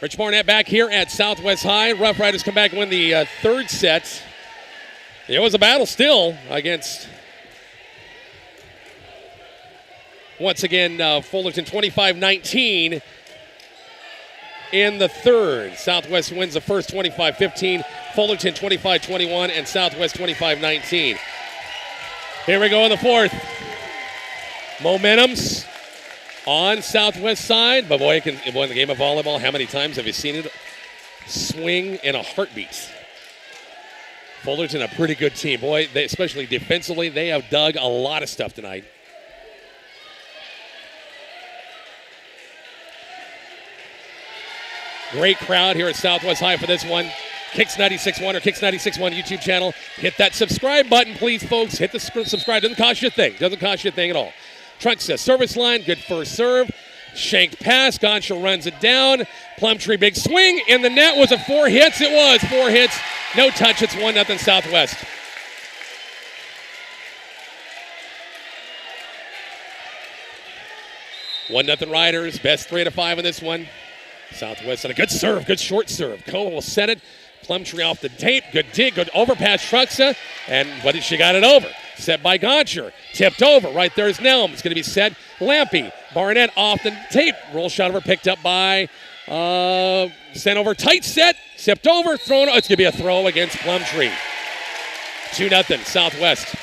Rich Barnett back here at Southwest High. Rough Riders come back and win the third set. It was a battle still against, once again, Fullerton 25-19 in the third. Southwest wins the first 25-15, Fullerton 25-21, and Southwest 25-19. Here we go in the fourth. Momentum's on Southwest side, but boy, in the game of volleyball, how many times have you seen it swing in a heartbeat? Fullerton, a pretty good team. Boy, especially defensively, they have dug a lot of stuff tonight. Great crowd here at Southwest High for this one. KICX 96.1 or KICX 96.1 YouTube channel. Hit that subscribe button, please, folks. Hit the subscribe. Doesn't cost you a thing. Doesn't cost you a thing at all. Truxa, service line, good first serve. Shanked pass, Goncha runs it down. Plumtree, big swing, in the net. Was it 4 hits? It was 4 hits. No touch, it's 1-0 Southwest. One nothing Riders, best 3 out of 5 in this one. Southwest on a good serve, good short serve. Cole will set it. Plumtree off the tape, good dig, good overpass Truxa, but she got it over. Set by Goncher. Tipped over. Right there is Nelm. It's going to be set. Lampy. Barnett off the tape. Roll shot over. Picked up by sent over. Tight set. Tipped over. Thrown. It's going to be a throw against Plumtree. 2-0 Southwest.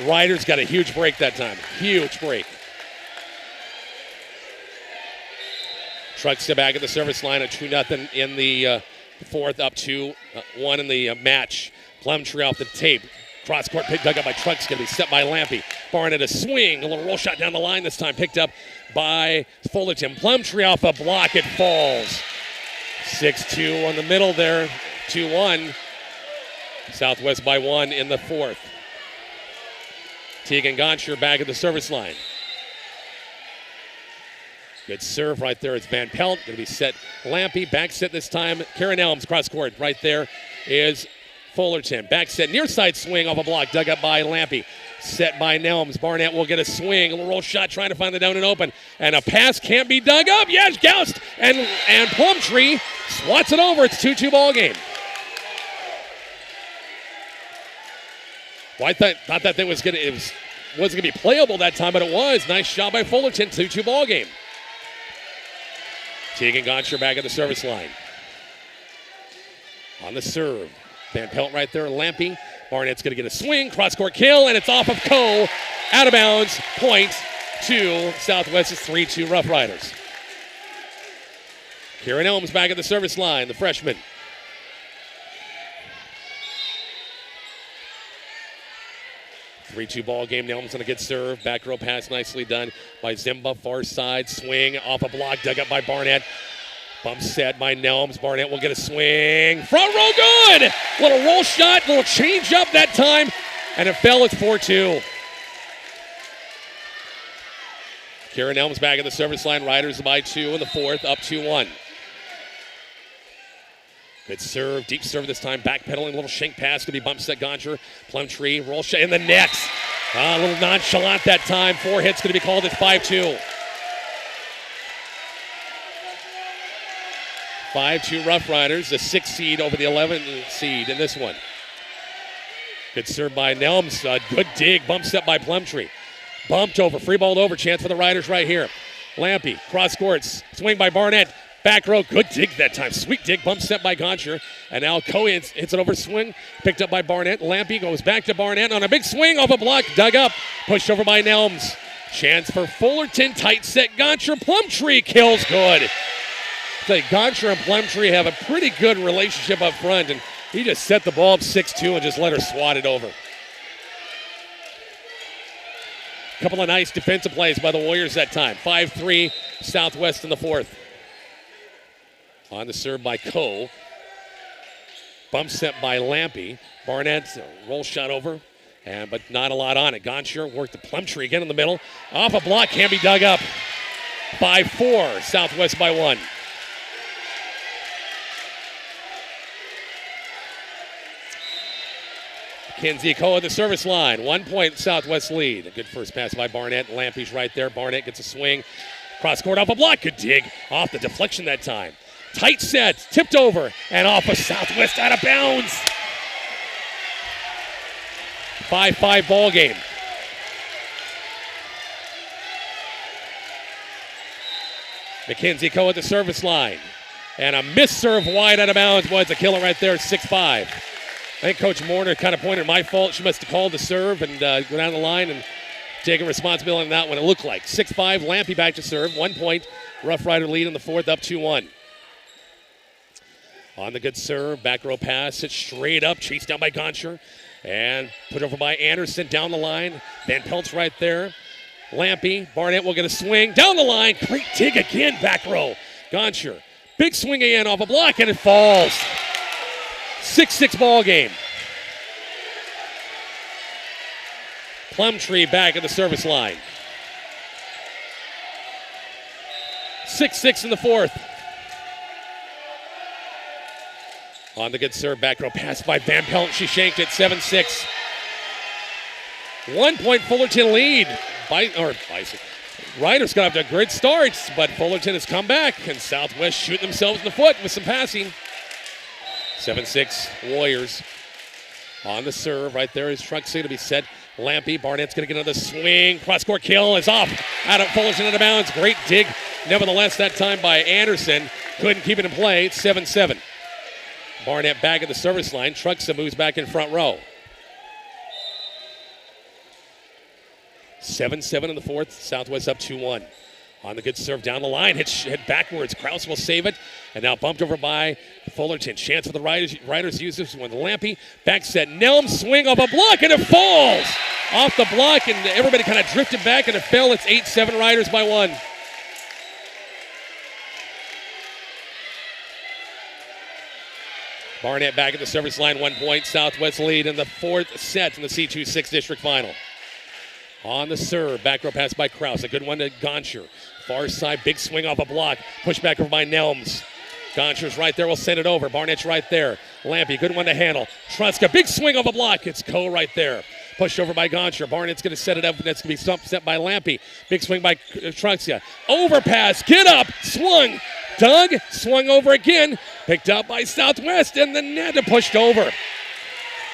Riders got a huge break that time. Huge break. Trucks back at the service line at 2-0 in the fourth, up 2-1 in the match. Plumtree off the tape. Cross court pick dug up by Trucks, going to be set by Lampy. Barnett a swing, a little roll shot down the line this time, picked up by Fullerton. Plumtree off a block, it falls. 6-2 on the middle there, 2-1. Southwest by 1 in the fourth. Tegan Goncher back at the service line. Good serve right there. It's Van Pelt. Going to be set. Lampy. Back set this time. Karen Elms cross court. Right there is Fullerton. Back set. Near side swing off a block. Dug up by Lampy. Set by Nelms. Barnett will get a swing. A little roll shot trying to find the down and open. And a pass can't be dug up. Yes, Goust. And Plumtree swats it over. It's 2-2 ball game. Well, I thought that thing wasn't going to be playable that time, but it was. Nice shot by Fullerton. 2-2 ball game. Tegan Gonsher back at the service line. On the serve. Van Pelt right there. Lampy. Barnett's going to get a swing. Cross-court kill, and it's off of Coe. Out of bounds. Point to Southwest's 3-2 Rough Riders. Kieran Elms back at the service line, the freshman. Three-two ball game. Nelms on a good serve. Back row pass nicely done by Zimba. Far side swing off a block. Dug up by Barnett. Bump set by Nelms. Barnett will get a swing. Front row good. Little roll shot. Little change up that time. And it fell. It's 4-2. Kieran Elms back at the service line. Riders by 2 in the fourth. Up 2-1. Good serve, deep serve this time, backpedaling, little shank pass, could be bump set Goncher, Plumtree, roll shot in the net. A little nonchalant that time, 4 hits going to be called at 5-2. 5-2 Rough Riders, the 6th seed over the 11th seed in this one. Good serve by Nelms, good dig, bump set by Plumtree. Bumped over, free balled over, chance for the Riders right here. Lampy, cross courts, swing by Barnett. Back row, good dig that time. Sweet dig, bump set by Goncher. And now Coe hits it over swing, picked up by Barnett. Lampy goes back to Barnett on a big swing off a block, dug up, pushed over by Nelms. Chance for Fullerton, tight set Goncher. Plumtree kills good. Goncher and Plumtree have a pretty good relationship up front, and he just set the ball up 6-2 and just let her swat it over. Couple of nice defensive plays by the Warriors that time. 5-3 Southwest in the fourth. On the serve by Coe. Bump set by Lampy. Barnett, roll shot over, but not a lot on it. Goncher worked the Plumtree again in the middle. Off a block, can't be dug up. 5-4, Southwest by 1. Kenzie Coe at the service line. 1 point Southwest lead. A good first pass by Barnett. Lampy's right there. Barnett gets a swing. Cross court off a block. Good dig. Off the deflection that time. Tight set, tipped over, and off of Southwest out of bounds. 5-5 ball game. Mackenzie Coe at the service line. And a missed serve wide out of bounds. Boy, it's a killer right there, 6-5. I think Coach Morner kind of pointed, my fault. She must have called the serve and go down the line and taken responsibility on that one, it looked like. 6-5, Lampy back to serve. 1 point, Rough Rider lead in the fourth, up 2-1. On the good serve, back row pass, it's straight up, chased down by Goncher, and put over by Anderson down the line. Van Pelt's right there. Lampy, Barnett will get a swing down the line. Great dig again, back row. Goncher, big swing again off a block, and it falls. 6-6 ball game. Plumtree back at the service line. 6-6 in the fourth. On the good serve, back row pass by Van Pelt. She shanked it, 7-6. 1 point Fullerton lead. Riders got off to a great start, but Fullerton has come back, and Southwest shooting themselves in the foot with some passing. 7-6 Warriors. On the serve, right there is Truxie to be set. Lampy, Barnett's going to get another swing. Cross-court kill is off. Out of Fullerton out of bounds. Great dig, nevertheless, that time by Anderson. Couldn't keep it in play. It's 7-7. Barnett back at the service line. Truxie moves back in front row. 7-7 in the fourth. Southwest up 2-1. On the good serve down the line. Hit backwards. Krause will save it. And now bumped over by Fullerton. Chance for the Riders use this one. Lampy. Back set. Nelm swing off a block and it falls. Off the block and everybody kind of drifted back and it fell. It's 8-7 Riders by 1. Barnett back at the service line. 1 point. Southwest lead in the fourth set in the C2 6 district final. On the serve, back row pass by Krause. A good one to Goncher. Far side, big swing off a block. Push back over by Nelms. Goncher's right there, will send it over. Barnett's right there. Lampy, good one to handle. Truska, big swing off a block. It's Coe right there. Pushed over by Goncher. Barnett's going to set it up, and that's going to be set by Lampy. Big swing by Truxia. Overpass, get up, swung. Dug, swung over again. Picked up by Southwest, and the net pushed over.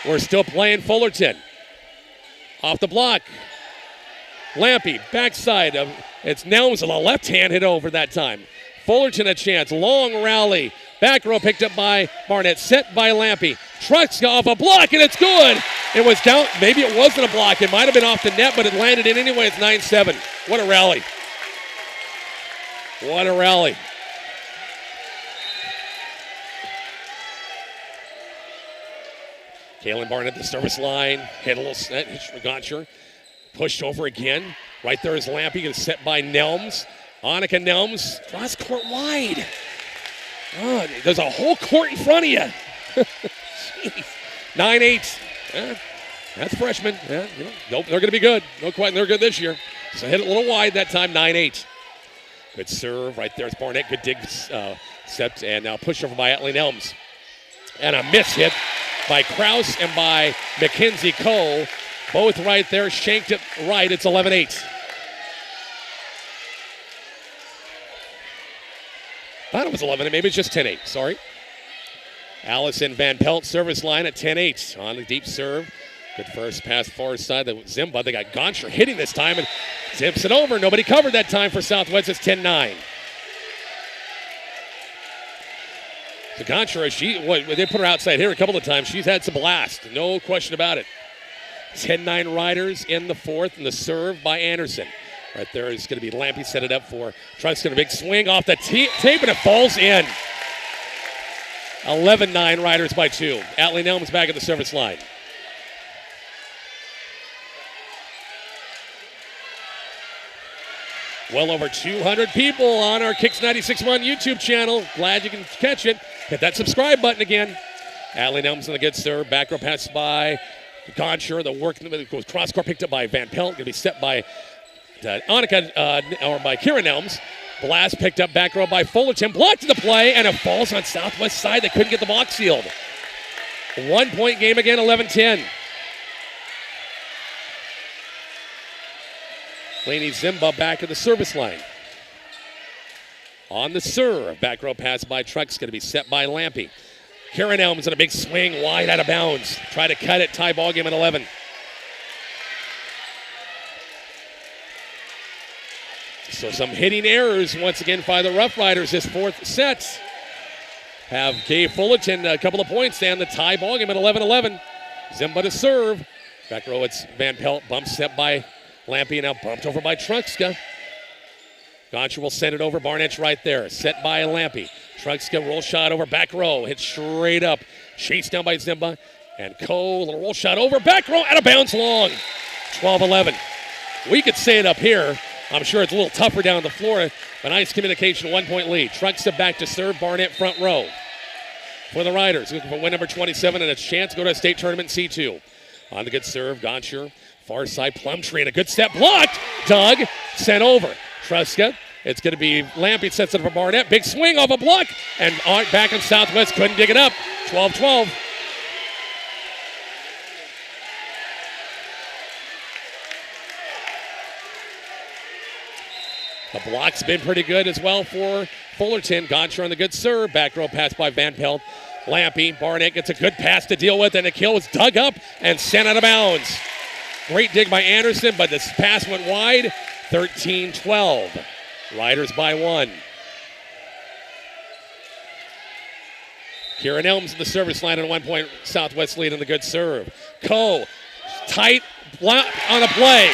We're still playing Fullerton. Off the block. Lampy, backside. It's Nelms with a left hand hit over that time. Fullerton a chance. Long rally. Back row picked up by Barnett. Set by Lampy. Trucks off a block, and it's good. It was down. Maybe it wasn't a block. It might have been off the net, but it landed in anyway. It's 9-7. What a rally. What a rally. Kaylin Barnett, the service line. Hit a little set. Gotcher. Pushed over again. Right there is Lampy. Gets set by Nelms. Annika Nelms. Cross court wide. Oh, there's a whole court in front of you. Jeez. 9-8. That's freshman. Nope, they're going to be good. No quite. They're good this year. So hit it a little wide that time. 9-8. Good serve. Right there is Barnett. Good dig set. And now push over by Atlee Nelms. And a miss hit by Kraus and by Mackenzie Cole. Both right there. Shanked it right. It's 11-8. Thought it was 11. Maybe it's just 10-8. Sorry. Allison Van Pelt service line at 10-8 on the deep serve. Good first pass far side. The Zimba. They got Gonsher hitting this time and tips it over. Nobody covered that time for Southwest. It's 10-9. So Gonsher, they put her outside here a couple of times. She's had some blast. No question about it. 10-9 Riders in the fourth, and the serve by Anderson. Right there is going to be Lampy set it up for. Tries to get a big swing off the tape, and it falls in. 11-9 Riders by 2. Atlee Nelms back at the service line. Well over 200 people on our KICX 96.1 YouTube channel. Glad you can catch it. Hit that subscribe button again. Atlee Nelms on the good serve. Back row pass by Gonsher. The work goes cross court picked up by Van Pelt. Going to be set by Annika, or by Kira Nelms. Blast picked up back row by Fullerton. Blocked the play, and it falls on Southwest side. They couldn't get the block sealed. 1 point game again, 11-10. Laney Zimba back at the service line. On the serve, back row pass by Trucks, going to be set by Lampy. Karen Elms in a big swing, wide out of bounds. Try to cut it, tie ball game at 11. So some hitting errors once again by the Rough Riders this fourth set. Have Kay Fullerton a couple of points and the tie ball game at 11-11. Zimba to serve. Back row, it's Van Pelt, bump set by Lampy, now bumped over by Truxka. Gonsher will send it over. Barnett's right there. Set by Lampy. Truxka roll shot over back row. Hit straight up. Chased down by Zimba. And Cole, little roll shot over back row. Out of bounds long. 12-11. We could say it up here. I'm sure it's a little tougher down the floor. But nice communication. 1 point lead. Truxka back to serve. Barnett front row. For the Riders. Looking for win number 27 and a chance to go to a state tournament C2. On the good serve. Gonsher. Far side Plumtree and a good step blocked. Doug sent over. Truska. It's going to be Lampy sets it up for Barnett. Big swing off a block. And back in Southwest couldn't dig it up. 12-12. The block's been pretty good as well for Fullerton. Gonsher on the good serve. Back row pass by Van Pelt. Lampy. Barnett gets a good pass to deal with, and the kill was dug up and sent out of bounds. Great dig by Anderson, but this pass went wide. 13-12. Riders by 1. Kieran Elms in the service line and 1 point Southwest lead on the good serve. Coe, tight block on a play.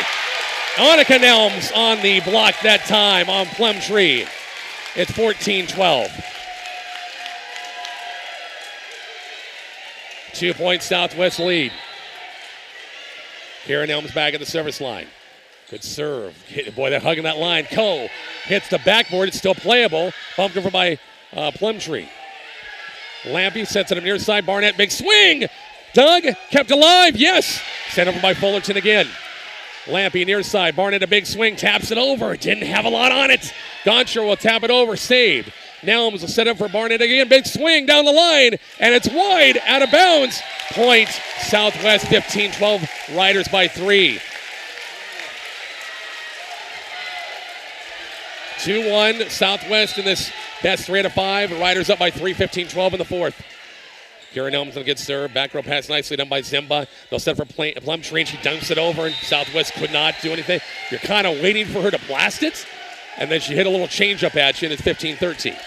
Annika Nelms on the block that time on Plumtree. It's 14-12. 2 point Southwest lead. Kieran Elms back at the service line. Good serve. Boy, they're hugging that line. Coe hits the backboard. It's still playable. Bumped over by Plumtree. Lampy sets it up near side. Barnett, big swing. Doug kept alive. Yes. Sent over by Fullerton again. Lampy near side. Barnett, a big swing. Taps it over. Didn't have a lot on it. Gonsher will tap it over. Saved. Nelms will set up for Barnett again. Big swing down the line. And it's wide out of bounds. Point Southwest 15-12. Riders by 3. 2-1 Southwest in this best 3 out of 5. Riders up by 3, 15-12 in the fourth. Kieran Elms on a good serve. Back row pass nicely done by Zimba. They'll set for Plumtree, and she dunks it over, and Southwest could not do anything. You're kind of waiting for her to blast it, and then she hit a little changeup at you, and it's 15-13.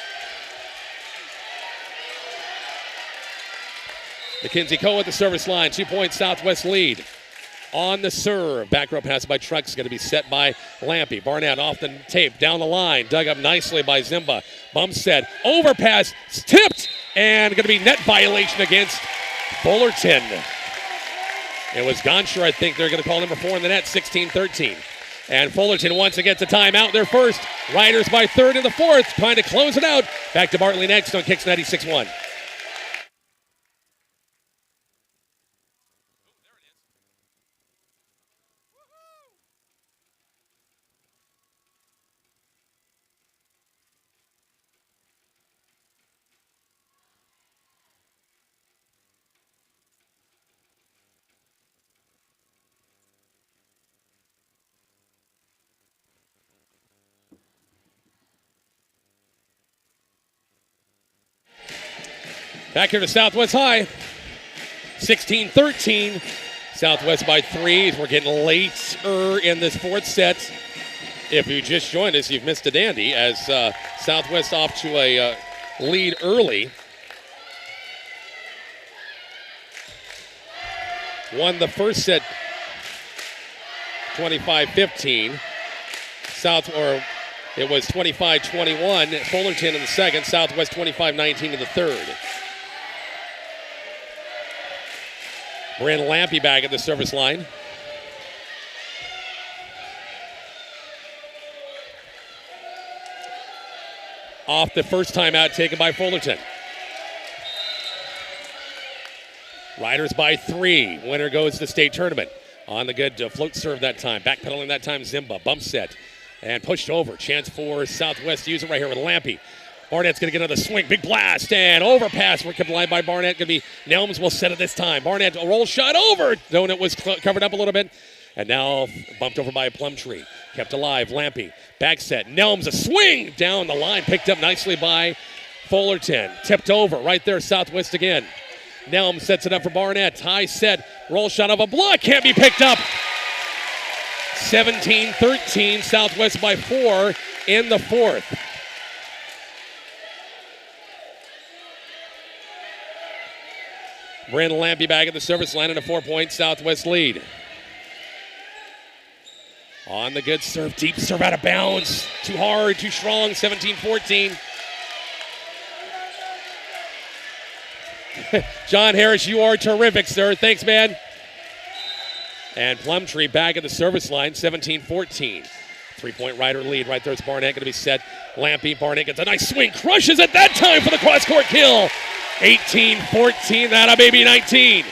Mackenzie Coe at the service line. 2-point Southwest lead. On the serve. Back row pass by Trucks. Going to be set by Lampy. Barnett off the tape. Down the line. Dug up nicely by Zimba. Bumstead. Overpass. Tipped. And going to be net violation against Fullerton. It was Gonsher, I think. They're going to call number 4 in the net. 16-13. And Fullerton once again to timeout. Their first. Riders by third in the fourth. Trying to close it out. Back to Bartley next on KICX 96.1. Back here to Southwest High. 16-13. Southwest by 3. We're getting later in this fourth set. If you just joined us, you've missed a dandy as Southwest off to a lead early. Won the first set 25-15. It was 25-21. Fullerton in the second. Southwest 25-19 in the third. Bryn Lampy back at the service line. Off the first timeout taken by Fullerton. Riders by 3. Winner goes to the state tournament. On the good float serve that time. Backpedaling that time, Zimba. Bump set. And pushed over. Chance for Southwest to use it right here with Lampy. Barnett's going to get another swing. Big blast and overpass. We're kept alive by Barnett. Going to be Nelms will set it this time. Barnett, a roll shot over. Though it was covered up a little bit. And now bumped over by a Plumtree. Kept alive. Lampy. Back set. Nelms, a swing down the line. Picked up nicely by Fullerton. Tipped over. Right there, Southwest again. Nelms sets it up for Barnett. High set. Roll shot of a block. Can't be picked up. 17-13. Southwest by 4 in the fourth. Brandon Lampy back at the service line in a 4-point Southwest lead. On the good serve, deep serve out of bounds. Too hard, too strong, 17-14. John Harris, you are terrific, sir. Thanks, man. And Plumtree back at the service line, 17-14. 3-point rider lead right there. It's Barnett going to be set. Lampy, Barnett gets a nice swing, crushes it that time for the cross-court kill. 18-14, that'll baby 19.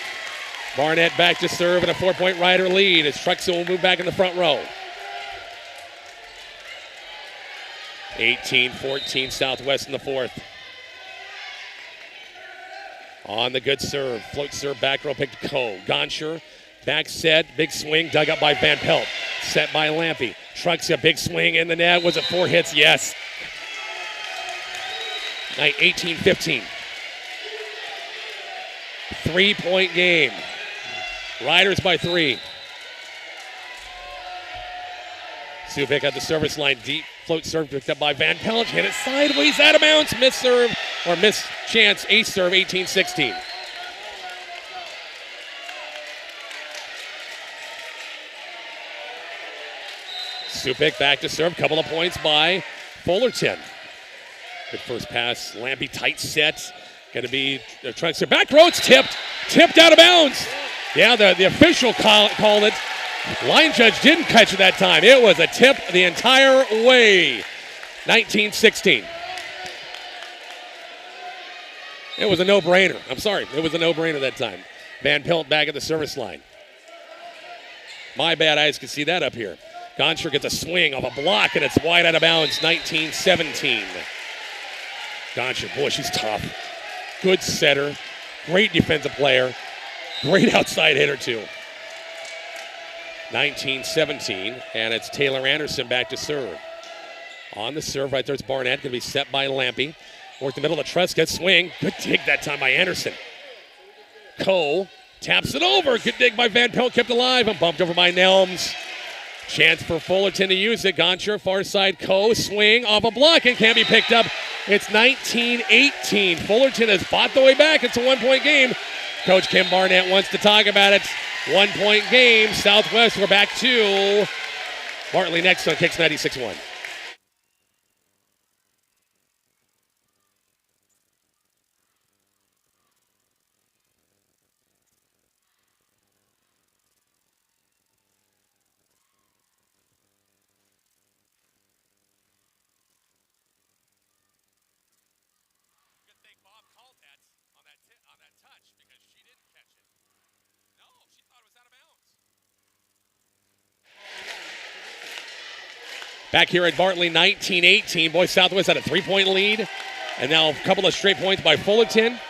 Barnett back to serve and a 4-point rider lead as Truxell will move back in the front row. 18-14 Southwest in the fourth. On the good serve, float serve, back row pick to Coe. Gonsher, back set, big swing, dug up by Van Pelt. Set by Lampy. Truxell, big swing in the net. Was it 4 hits? Yes. 18-15. 3-point game. Riders by 3. Subic at the service line. Deep float serve picked up by Van Pelt. Hit it sideways out of bounds. Miss serve or miss chance. Ace serve 18-16. Subic back to serve. Couple of points by Fullerton. Good first pass. Lampy tight set. Going to be trying to back row. It's tipped. Tipped out of bounds. Yeah, the official called it. Line judge didn't catch it that time. It was a tip the entire way. 19-16. It was a no-brainer. I'm sorry. It was a no-brainer that time. Van Pelt back at the service line. My bad eyes could see that up here. Gonsher gets a swing off a block, and it's wide out of bounds. 19-17. Gonsher, boy, she's tough. Good setter. Great defensive player. Great outside hitter, too. 19-17, and it's Taylor Anderson back to serve. On the serve right there, it's Barnett. Going to be set by Lampy. Work the middle of the truss, good swing. Good dig that time by Anderson. Coe taps it over. Good dig by Van Pelt, kept alive and bumped over by Nelms. Chance for Fullerton to use it. Goncher, far side, Coe, swing off a block and can't be picked up. It's 19-18. Fullerton has fought the way back. It's a 1-point game. Coach Kim Barnett wants to talk about it. 1-point game. Southwest, we're back to Bartley next on KICX 96.1. Back here at Bartley, 19-18. Boys Southwest had a 3-point lead. And now a couple of straight points by Fullerton.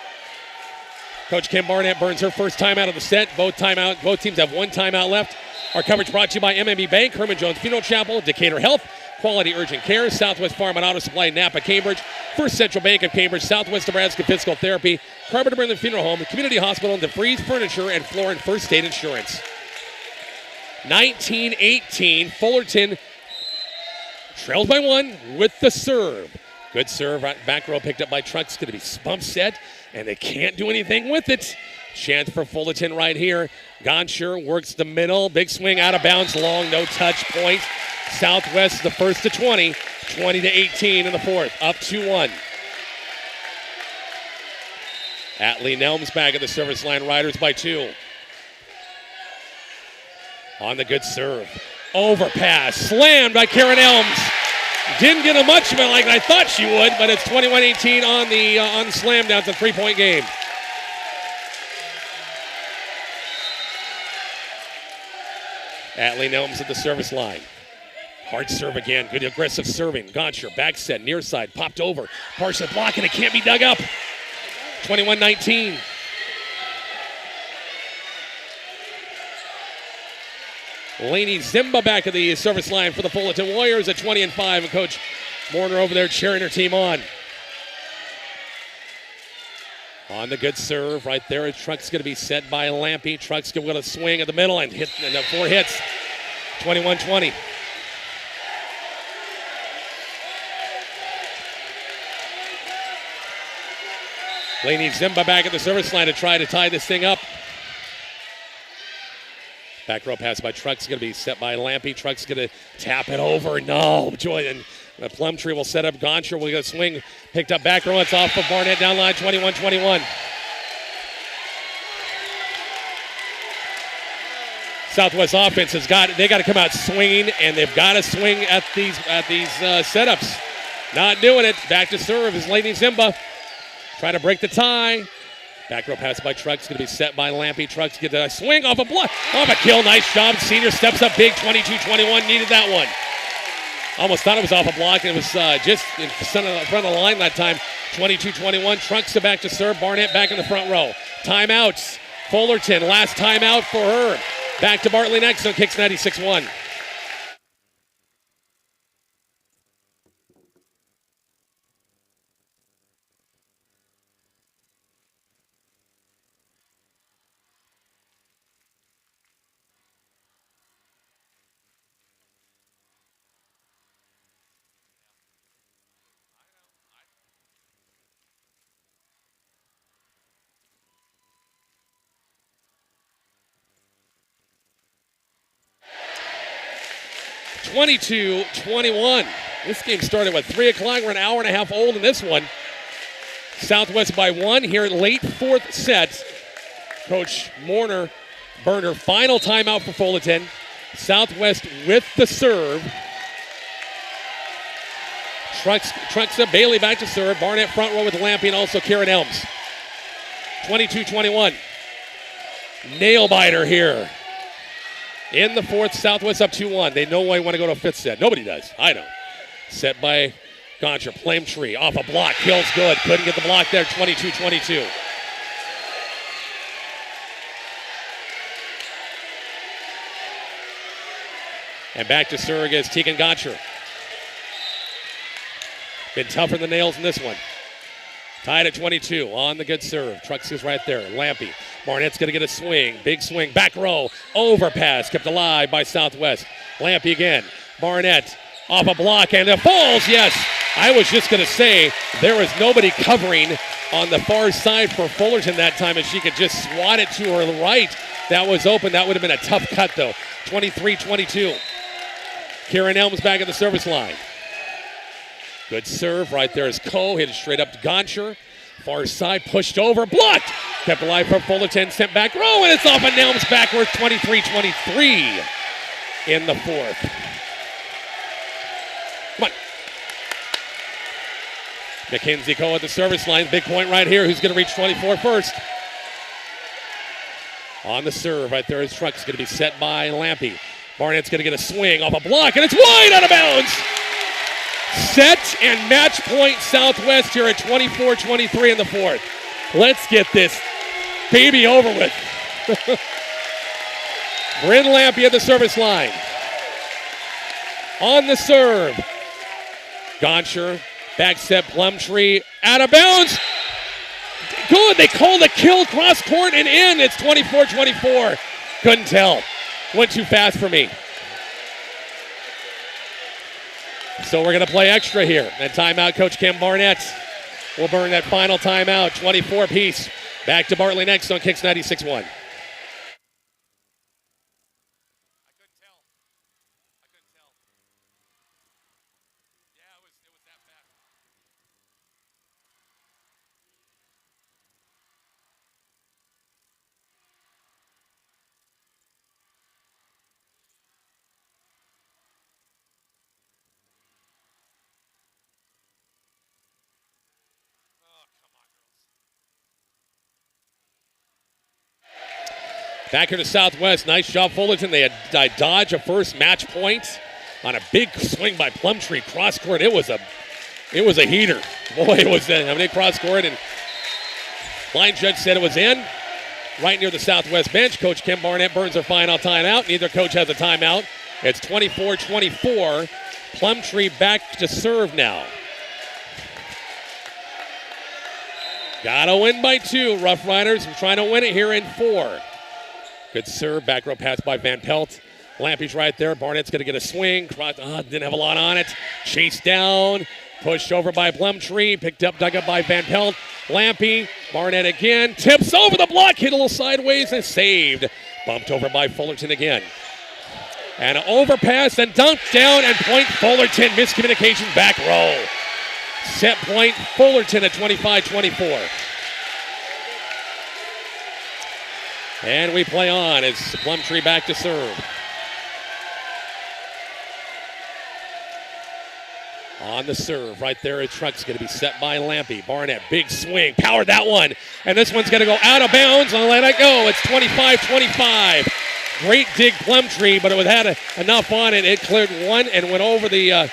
Coach Kim Barnett burns her first timeout of the set. Both teams have one timeout left. Our coverage brought to you by MMB Bank, Herman Jones Funeral Chapel, Decatur Health, Quality Urgent Care, Southwest Farm and Auto Supply, Napa, Cambridge, First Central Bank of Cambridge, Southwest Nebraska Physical Therapy, Carpenter Brennan Funeral Home, Community Hospital, DeFreeze Furniture, and Floor and First State Insurance. 19-18. Fullerton trails by one with the serve. Good serve. Back row picked up by Trucks. Going to be bump set, and they can't do anything with it. Chance for Fullerton right here. Goncher works the middle. Big swing out of bounds. Long, no touch point. Southwest the first to 20. 20-18 in the fourth. Up 2-1. Atlee Nelms back at the service line. Riders by 2. On the good serve. Overpass, slammed by Karen Elms. Didn't get a much of it like I thought she would, but it's 21-18 on the slam down. It's a 3-point game. Atlee Nelms at the service line. Hard serve again. Good aggressive serving. Goncher, back set, near side, popped over. Partial block, and it can't be dug up. 21-19. Laney Zimba back at the service line for the Fullerton Warriors at 20-5. And Coach Warner over there cheering her team on. On the good serve right there. Truck's going to be set by Lampy. Truck's going to swing at the middle and hit and 4 hits. 21-20. Laney Zimba back at the service line to try to tie this thing up. Back row pass by Truck's going to be set by Lampy. Truck's going to tap it over. No, Joy. And Plumtree will set up. Goncher will get a swing. Picked up back row. It's off of Barnett down line. 21-21. Southwest offense they got to come out swinging, and they've got to swing at these setups. Not doing it. Back to serve is Laney Zimba. Trying to break the tie. Back row pass by Trucks, going to be set by Lampy. Trucks get a swing off a block, off a kill. Nice job. Senior steps up big, 22-21. Needed that one. Almost thought it was off a block, and it was just in front of the line that time. 22-21. Trucks back to serve. Barnett back in the front row. Timeouts. Fullerton, last timeout for her. Back to Bartley next on KICX 96.1. (22-21). This game started at 3 o'clock. We're an hour and a half old in this one. Southwest by 1 here at late fourth set. Coach Warner burned her final timeout for Fullerton. Southwest with the serve. Trucks up. Bailey back to serve. Barnett front row with Lampy and also Karen Elms. 22-21. Nail biter here. In the fourth, Southwest up 2-1. They know why they want to go to a fifth set. Nobody does. I don't. Set by Goncher. Plumtree off a block. Kills good. Couldn't get the block there. 22-22. And back to serve is Tegan Goncher. Been tougher than the nails in this one. Tied at 22 on the good serve. Trucks is right there. Lampy Barnett's going to get a swing. Big swing. Back row. Overpass. Kept alive by Southwest. Lampy again. Barnett off a block and it falls. Yes. I was just going to say there was nobody covering on the far side for Fullerton that time, and she could just swat it to her right. That was open. That would have been a tough cut, though. 23-22. Kieran Elms back at the service line. Good serve right there is Coe. Hit it straight up to Goncher. Far side, pushed over, blocked. Kept alive for Fullerton, sent back row, and it's off of Nelms backwards, 23-23 in the fourth. Come on. Mackenzie Coe at the service line. Big point right here. Who's going to reach 24 first? On the serve right there is Truck's going to be set by Lampy. Barnett's going to get a swing off a block, and it's wide out of bounds. Set and match point Southwest here at 24-23 in the fourth. Let's get this baby over with. Bryn Lampy at the service line. On the serve. Goncher, back set Plumtree, out of bounds. Good, they called a kill cross court and in. It's 24-24. Couldn't tell. Went too fast for me. So we're going to play extra here. And timeout, Coach Kim Barnett will burn that final timeout. 24 piece. Back to Bartley next on KICX 96.1. Back here to Southwest. Nice job, Fullerton. They had dodge a first match point on a big swing by Plumtree. Cross court. It was a heater. Boy, it was a cross court. And line judge said it was in. Right near the Southwest bench. Coach Kim Barnett burns her final timeout. Neither coach has a timeout. It's 24-24. Plumtree back to serve now. Gotta win by 2. Rough Riders are trying to win it here in 4. Good serve, back row pass by Van Pelt. Lampy's right there. Barnett's going to get a swing. Didn't have a lot on it. Chased down. Pushed over by Plumtree. Picked up, dug up by Van Pelt. Lampy. Barnett again. Tips over the block. Hit a little sideways and saved. Bumped over by Fullerton again. And an overpass and dunked down and point Fullerton. Miscommunication back row. Set point Fullerton at 25-24. And we play on. It's Plumtree back to serve. On the serve, right there, Truck's going to be set by Lampy. Barnett, big swing, powered that one. And this one's going to go out of bounds and let it go. It's 25-25. Great dig Plumtree, but it had enough on it. It cleared one and went over the...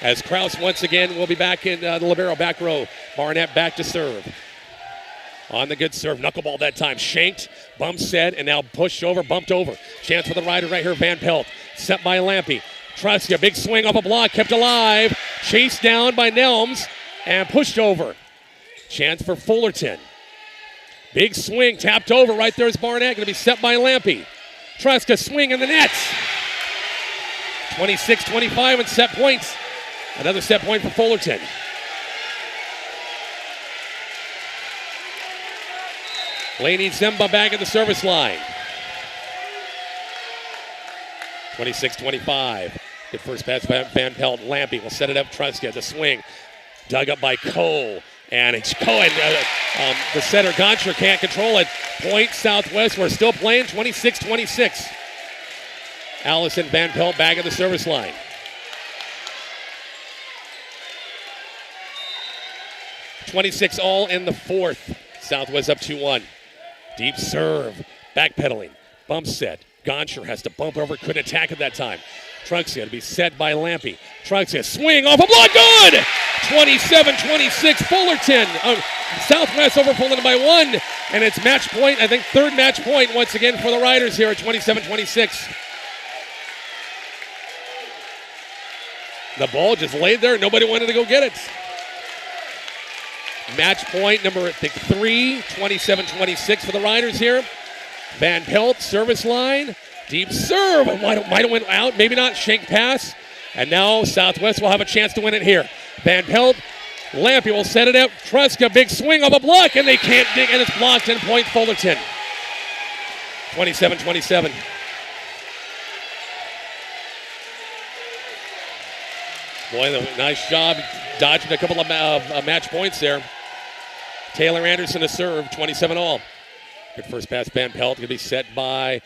As Kraus once again will be back in the libero back row. Barnett back to serve. On the good serve, knuckleball that time. Shanked, bump set, and now pushed over, bumped over. Chance for the rider right here, Van Pelt. Set by Lampy. Truska, big swing off a block, kept alive. Chased down by Nelms, and pushed over. Chance for Fullerton. Big swing, tapped over. Right there is Barnett, going to be set by Lampy. Truska, swing in the net. 26-25 and set points. Another set point for Fullerton. Laney Zimba back at the service line. 26-25. Good first pass by Van Pelt. Lampy will set it up. Truska, the swing. Dug up by Cole. And it's Cohen. The setter, Goncher, can't control it. Point Southwest. We're still playing 26-26. Allison Van Pelt back at the service line. .26 all in the fourth. Southwest up 2-1. Deep serve. Backpedaling. Bump set. Goncher has to bump over. Couldn't attack at that time. Truxia to be set by Lampy. Truxia swing off a block. Good! 27-26. Fullerton. Southwest over Fullerton by 1. And it's match point. I think third match point once again for the Riders here at 27-26. The ball just laid there. Nobody wanted to go get it. Match point number, I think, 3, 27-26 for the Riders here. Van Pelt, service line, deep serve. Might have went out, maybe not. Shank pass. And now Southwest will have a chance to win it here. Van Pelt, Lampe will set it up. Truska, big swing of a block, and they can't dig, and it's blocked, and point Fullerton. 27-27. Boy, nice job dodging a couple of match points there. Taylor Anderson to serve, 27 all. Good first pass, Van Pelt, going to be set by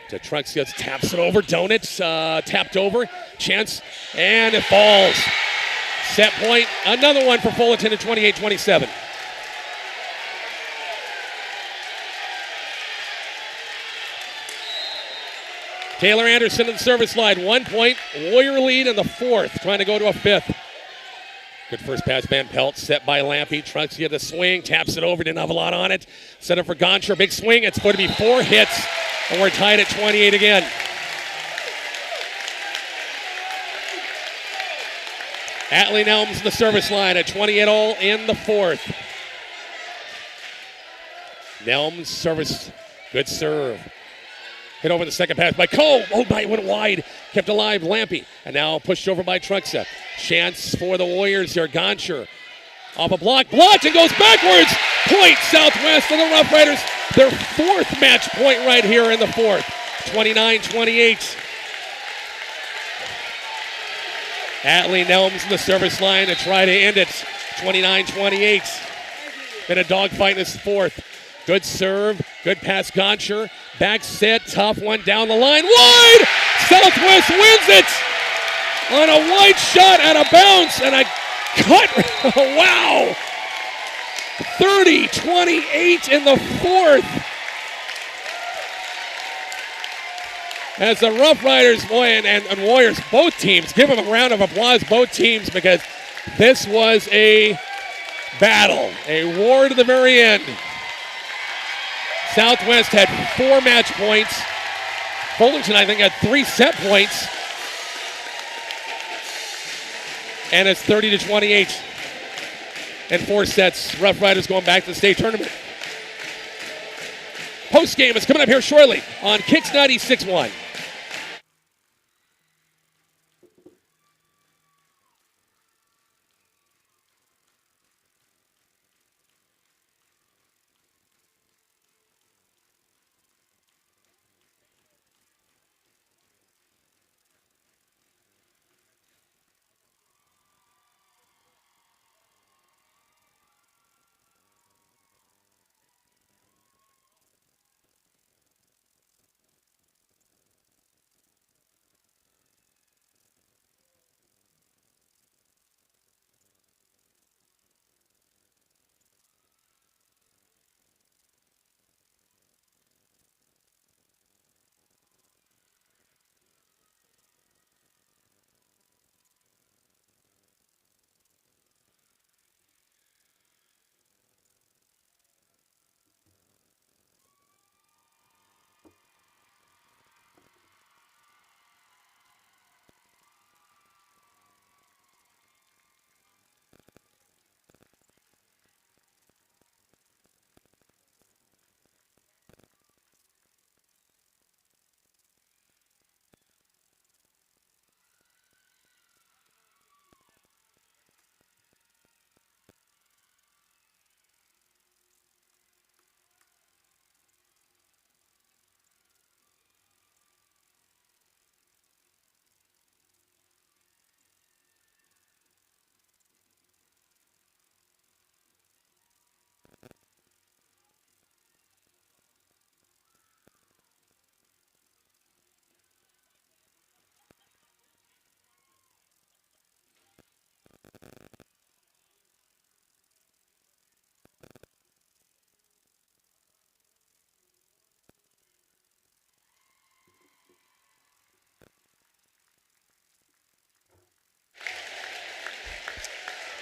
Truska, taps it over, Donut, tapped over, chance, and it falls. Set point, another one for Fullerton at 28-27. Taylor Anderson in the service line, 1 point, Warrior lead in the fourth, trying to go to a fifth. Good first pass, Van Pelt, set by Lampe. Truska the swing, taps it over, didn't have a lot on it. Set up for Gonsher, big swing, it's going to be 4 hits, and we're tied at 28 again. Atlee Nelms in the service line at 28 all in the fourth. Nelms service, good serve. Hit over the second pass by Cole. Oh, it went wide. Kept alive, Lampe. And now pushed over by Truxa. Chance for the Warriors here. Gonsher off a block. Blocked and goes backwards. Point Southwest and the Rough Riders. Their fourth match point right here in the fourth. 29-28. Atlee Nelms in the service line to try to end it. 29-28. Been a dogfight in this fourth. Good serve. Good pass, Gonsher. Back set, tough one down the line. Wide! Southwest wins it on a wide shot out of bounds and a cut. Wow! 30-28 in the fourth. As the Rough Riders, boy, and Warriors, both teams, give them a round of applause, both teams, because this was a battle, a war to the very end. Southwest had 4 match points. Fullerton, I think, had 3 set points. And it's 30-28. And 4 sets. Rough Riders going back to the state tournament. Post game is coming up here shortly on KICX 96.1.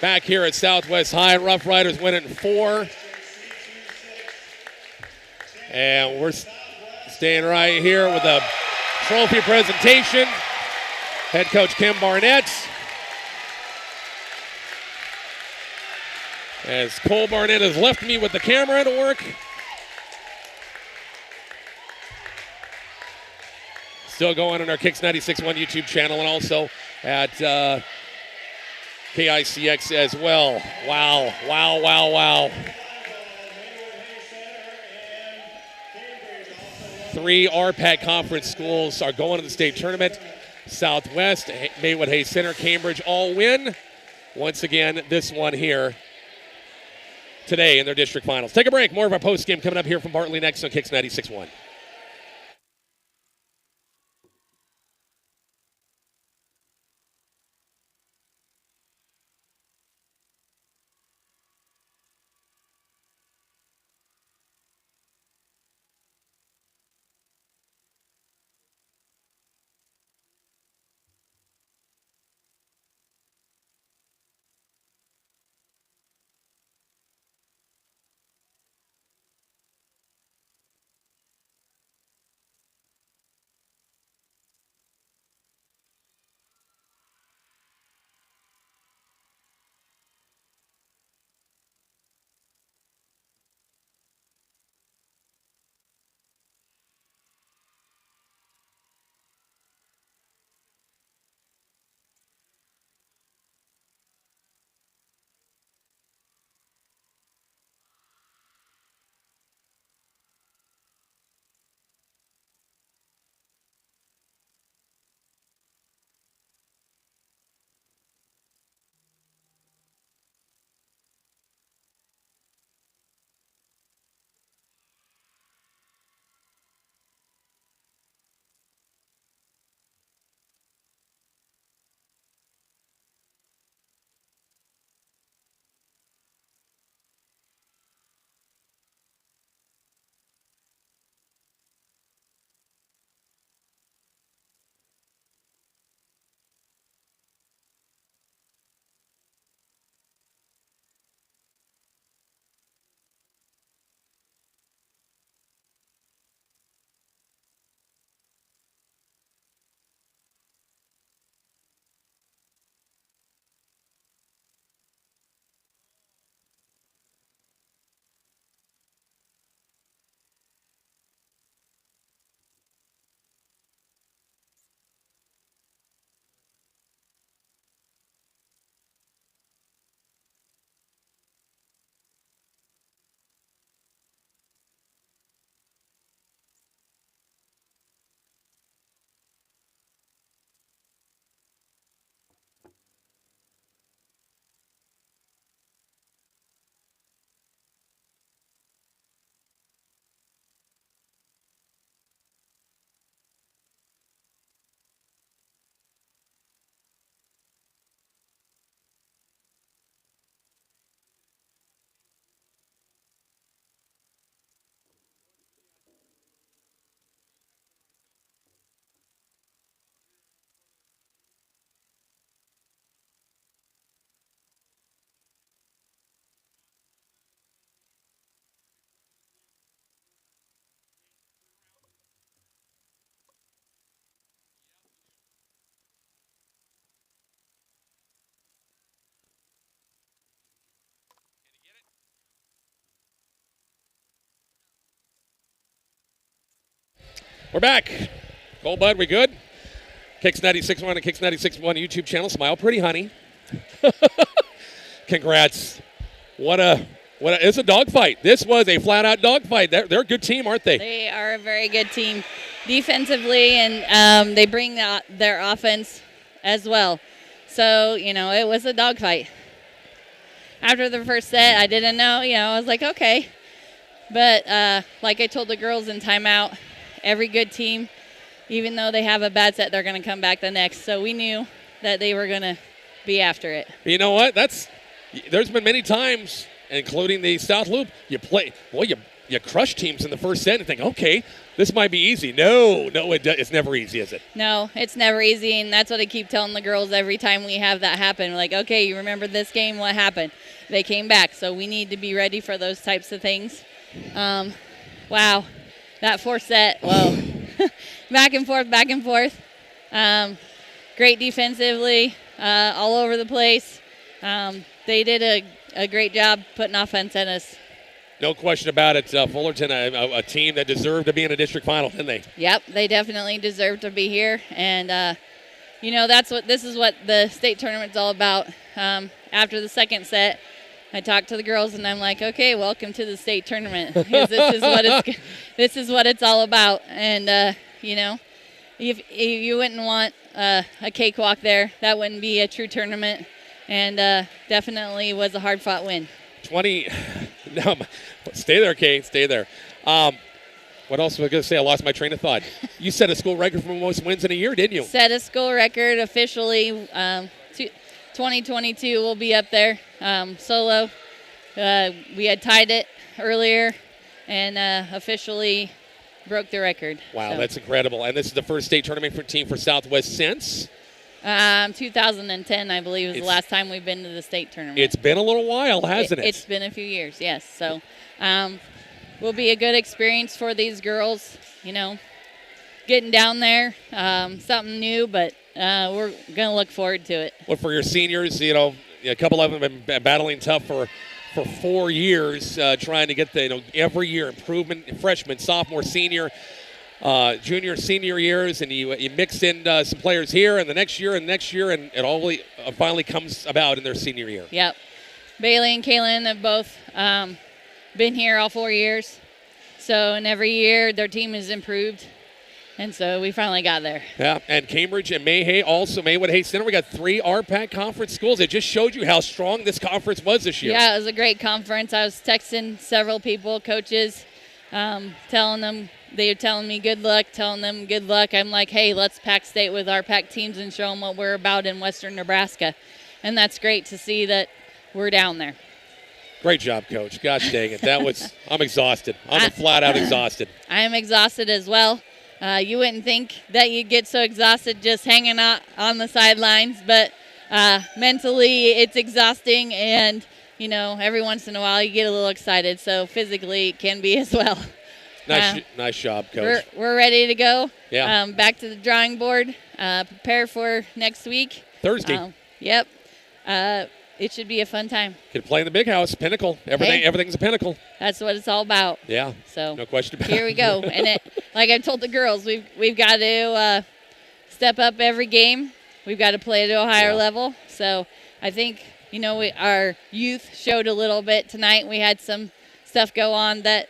Back here at Southwest High, Rough Riders win it in 4. And we're staying right here with a trophy presentation. Head coach Kim Barnett. as Cole Barnett has left me with the camera to work. Still going on our Kicks 96.1 YouTube channel and also at KICX as well. Wow, wow, wow, wow. 3 RPAC conference schools are going to the state tournament. Southwest, Maywood Hayes Center, Cambridge all win. Once again, this one here today in their district finals. Take a break. More of our post game coming up here from Bartley next on Kicks 96.1. We're back. Cole Bud, we good? Kicks 96.1 and Kicks 96.1 YouTube channel. Smile pretty, honey. Congrats. It's a dogfight. This was a flat-out dogfight. They're a good team, aren't they? They are a very good team defensively, and they bring their offense as well. So, it was a dogfight. After the first set, I didn't know, I was like, okay. But like I told the girls in timeout, every good team, even though they have a bad set, they're going to come back the next. So we knew that they were going to be after it. You know what? There's been many times, including the South Loop, you crush teams in the first set and think, okay, this might be easy. No, it's never easy, is it? No, it's never easy, and that's what I keep telling the girls every time we have that happen. We're like, okay, you remember this game? What happened? They came back, so we need to be ready for those types of things. Wow, that fourth set, whoa. Back and forth. Great defensively, all over the place. They did a great job putting offense in us. No question about it. Fullerton, a team that deserved to be in a district final, didn't they? Yep, they definitely deserve to be here. And, this is what the state tournament's all about. After the second set, I talked to the girls, and I'm like, okay, welcome to the state tournament. Because this is what it's all about. And, if you wouldn't want a cakewalk there, that wouldn't be a true tournament. And definitely was a hard-fought win. 20. No, stay there, Kate. Stay there. What else was I going to say? I lost my train of thought. You set a school record for most wins in a year, didn't you? Set a school record officially. 2022 will be up there. Solo. We had tied it earlier and officially broke the record. Wow, so. That's incredible. And this is the first state tournament team for Southwest since? 2010, I believe, is the last time we've been to the state tournament. It's been a little while, hasn't it? It's been a few years, yes. So will be a good experience for these girls, getting down there, something new, but we're going to look forward to it. Well, for your seniors, a couple of them have been battling tough for 4 years, trying to get every year improvement, freshman, sophomore, senior, junior, senior years, and you mix in some players here and the next year, and it all finally comes about in their senior year. Yep. Bailey and Kaylin have both been here all 4 years. So, and every year their team has improved. And so we finally got there. Yeah, and Cambridge and Maywood Hay Center. We got 3 RPAC conference schools. It just showed you how strong this conference was this year. Yeah, it was a great conference. I was texting several people, coaches, telling them, they were telling me good luck, telling them good luck. I'm like, hey, let's pack state with our pack teams and show them what we're about in western Nebraska. And that's great to see that we're down there. Great job, Coach. Gosh dang it. I'm exhausted. I'm flat out exhausted. I'm exhausted as well. You wouldn't think that you'd get so exhausted just hanging out on the sidelines, but mentally it's exhausting, and, every once in a while you get a little excited, so physically it can be as well. Nice job, Coach. We're ready to go. Yeah. Back to the drawing board, prepare for next week. Thursday. Yep. It should be a fun time. Could play in the big house, Pinnacle. Everything's a Pinnacle. That's what it's all about. Yeah. So no question about it. Here we go. And like I told the girls, we've got to step up every game. We've got to play at a higher level. So I think, our youth showed a little bit tonight. We had some stuff go on that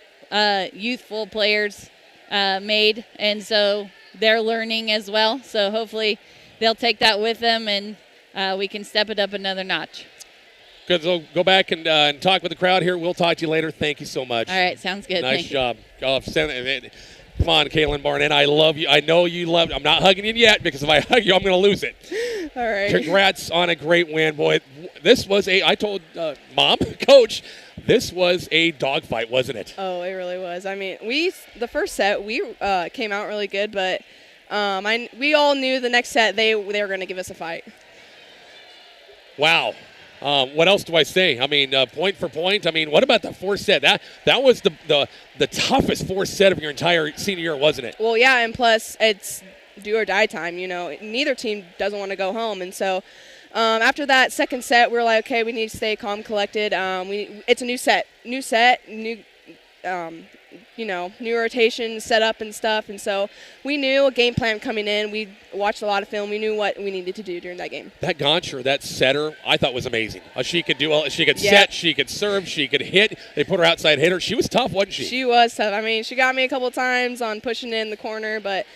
youthful players made, and so they're learning as well. So hopefully they'll take that with them, and we can step it up another notch. Good. So go back and talk with the crowd here. We'll talk to you later. Thank you so much. All right, sounds good. Nice job. Come on, Kaylin Barnett. I love you. I know you love it. I'm not hugging you yet, because if I hug you, I'm going to lose it. All right. Congrats on a great win, boy. This was I told Mom, Coach, this was a dogfight, wasn't it? Oh, it really was. I mean, the first set, we came out really good, but we all knew the next set they were going to give us a fight. Wow. What else do I say? I mean, point for point. I mean, what about the fourth set? That was the toughest fourth set of your entire senior year, wasn't it? Well, yeah, and plus it's do or die time. Neither team doesn't want to go home, and so after that second set, we were like, okay, we need to stay calm, collected. It's a new set, new rotation set up and stuff, and so we knew a game plan coming in. We watched a lot of film. We knew what we needed to do during that game. That Goncher, that setter, I thought was amazing. She could set, she could serve, she could hit. They put her outside hitter. She was tough, wasn't she? She was tough. I mean, she got me a couple times on pushing in the corner, but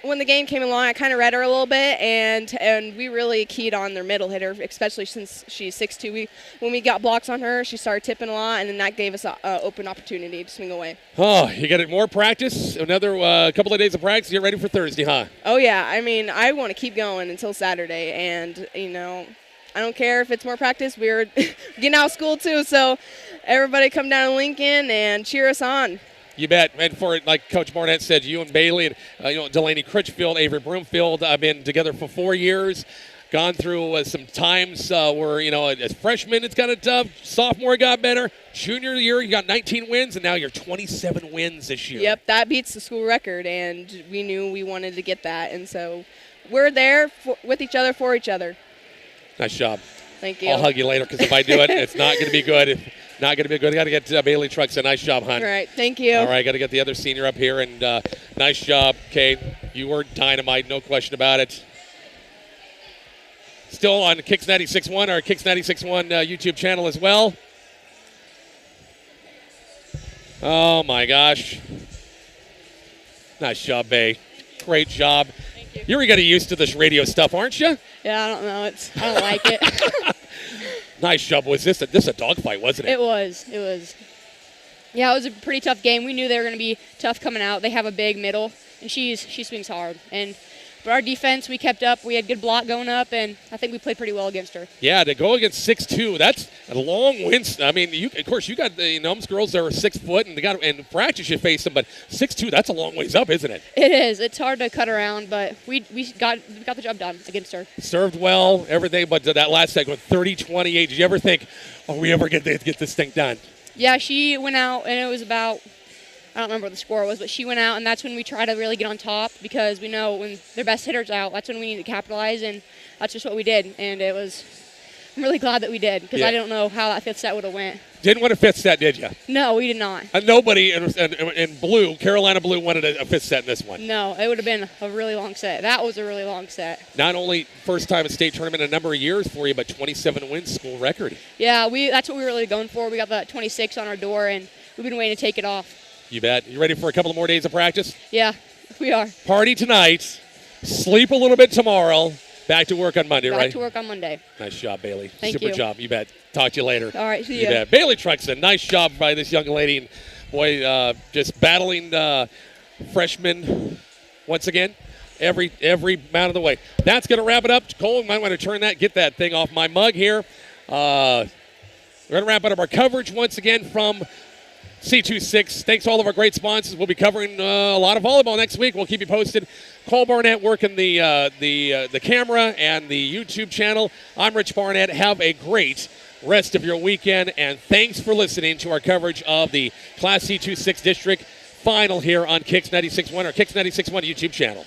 when the game came along, I kind of read her a little bit, and we really keyed on their middle hitter, especially since she's 6'2". When we got blocks on her, she started tipping a lot, and then that gave us an open opportunity to swing away. Oh, you got more practice? Another couple of days of practice? Get ready for Thursday, huh? Oh, yeah. I mean, I want to keep going until Saturday, and, I don't care if it's more practice. We're getting out of school, too, so everybody come down to Lincoln and cheer us on. You bet. And like Coach Barnett said, you and Bailey and Delaney Critchfield, Avery Broomfield have been together for 4 years. Gone through some times where, as freshmen it's got it tough. Sophomore got better. Junior year you got 19 wins, and now you're 27 wins this year. Yep, that beats the school record, and we knew we wanted to get that. And so we're there with each other, for each other. Nice job. Thank you. I'll hug you later because if I do it, it's not going to be good. Not going to be good. Got to get Bailey Trucks. A nice job, hon. All right. Thank you. All right, got to get the other senior up here, and nice job, Kate. You were dynamite, no question about it. Still on Kicks 96.1, our Kicks 96.1 YouTube channel as well. Oh, my gosh. Nice job, Bay. Great job. Thank you. You're getting used to this radio stuff, aren't you? Yeah, I don't know. I don't like it. Nice job. Was this a dogfight, wasn't it? It was. Yeah, it was a pretty tough game. We knew they were going to be tough coming out. They have a big middle, and she swings hard. But our defense, we kept up. We had good block going up, and I think we played pretty well against her. Yeah, to go against 6'2", that's a long win. I mean, of course, you got the Nums girls that are 6 foot, and in practice you face them, but 6'2", that's a long ways up, isn't it? It is. It's hard to cut around, but we got the job done against her. Served well, everything, but that last segment, 30-28. Did you ever think, we ever get this thing done? Yeah, she went out, and it was about, I don't remember what the score was, but she went out, and that's when we try to really get on top because we know when their best hitter's out, that's when we need to capitalize, and that's just what we did. And I'm really glad that we did because I don't know how that fifth set would have went. Didn't want a fifth set, did you? No, we did not. Nobody in blue, Carolina blue, wanted a fifth set in this one. No, it would have been a really long set. That was a really long set. Not only first time at state tournament in a number of years for you, but 27 wins, school record. Yeah, that's what we were really going for. We got that 26 on our door, and we've been waiting to take it off. You bet. You ready for a couple of more days of practice? Yeah, we are. Party tonight, sleep a little bit tomorrow, back to work on Monday, right? Back to work on Monday. Nice job, Bailey. Thank Super you. job. You bet. Talk to you later. All right, see you ya. bet. Bailey Truxton, nice job by this young lady. And boy, just battling freshmen once again. Every amount of the way. That's going to wrap it up. Cole, might want to get that thing off my mug here. We're going to wrap up our coverage once again from C26. Thanks to all of our great sponsors. We'll be covering a lot of volleyball next week. We'll keep you posted. Cole Barnett working the camera and the YouTube channel. I'm Rich Barnett. Have a great rest of your weekend, and thanks for listening to our coverage of the Class C26 District Final here on KICS 96.1 or KICS 96.1 YouTube channel.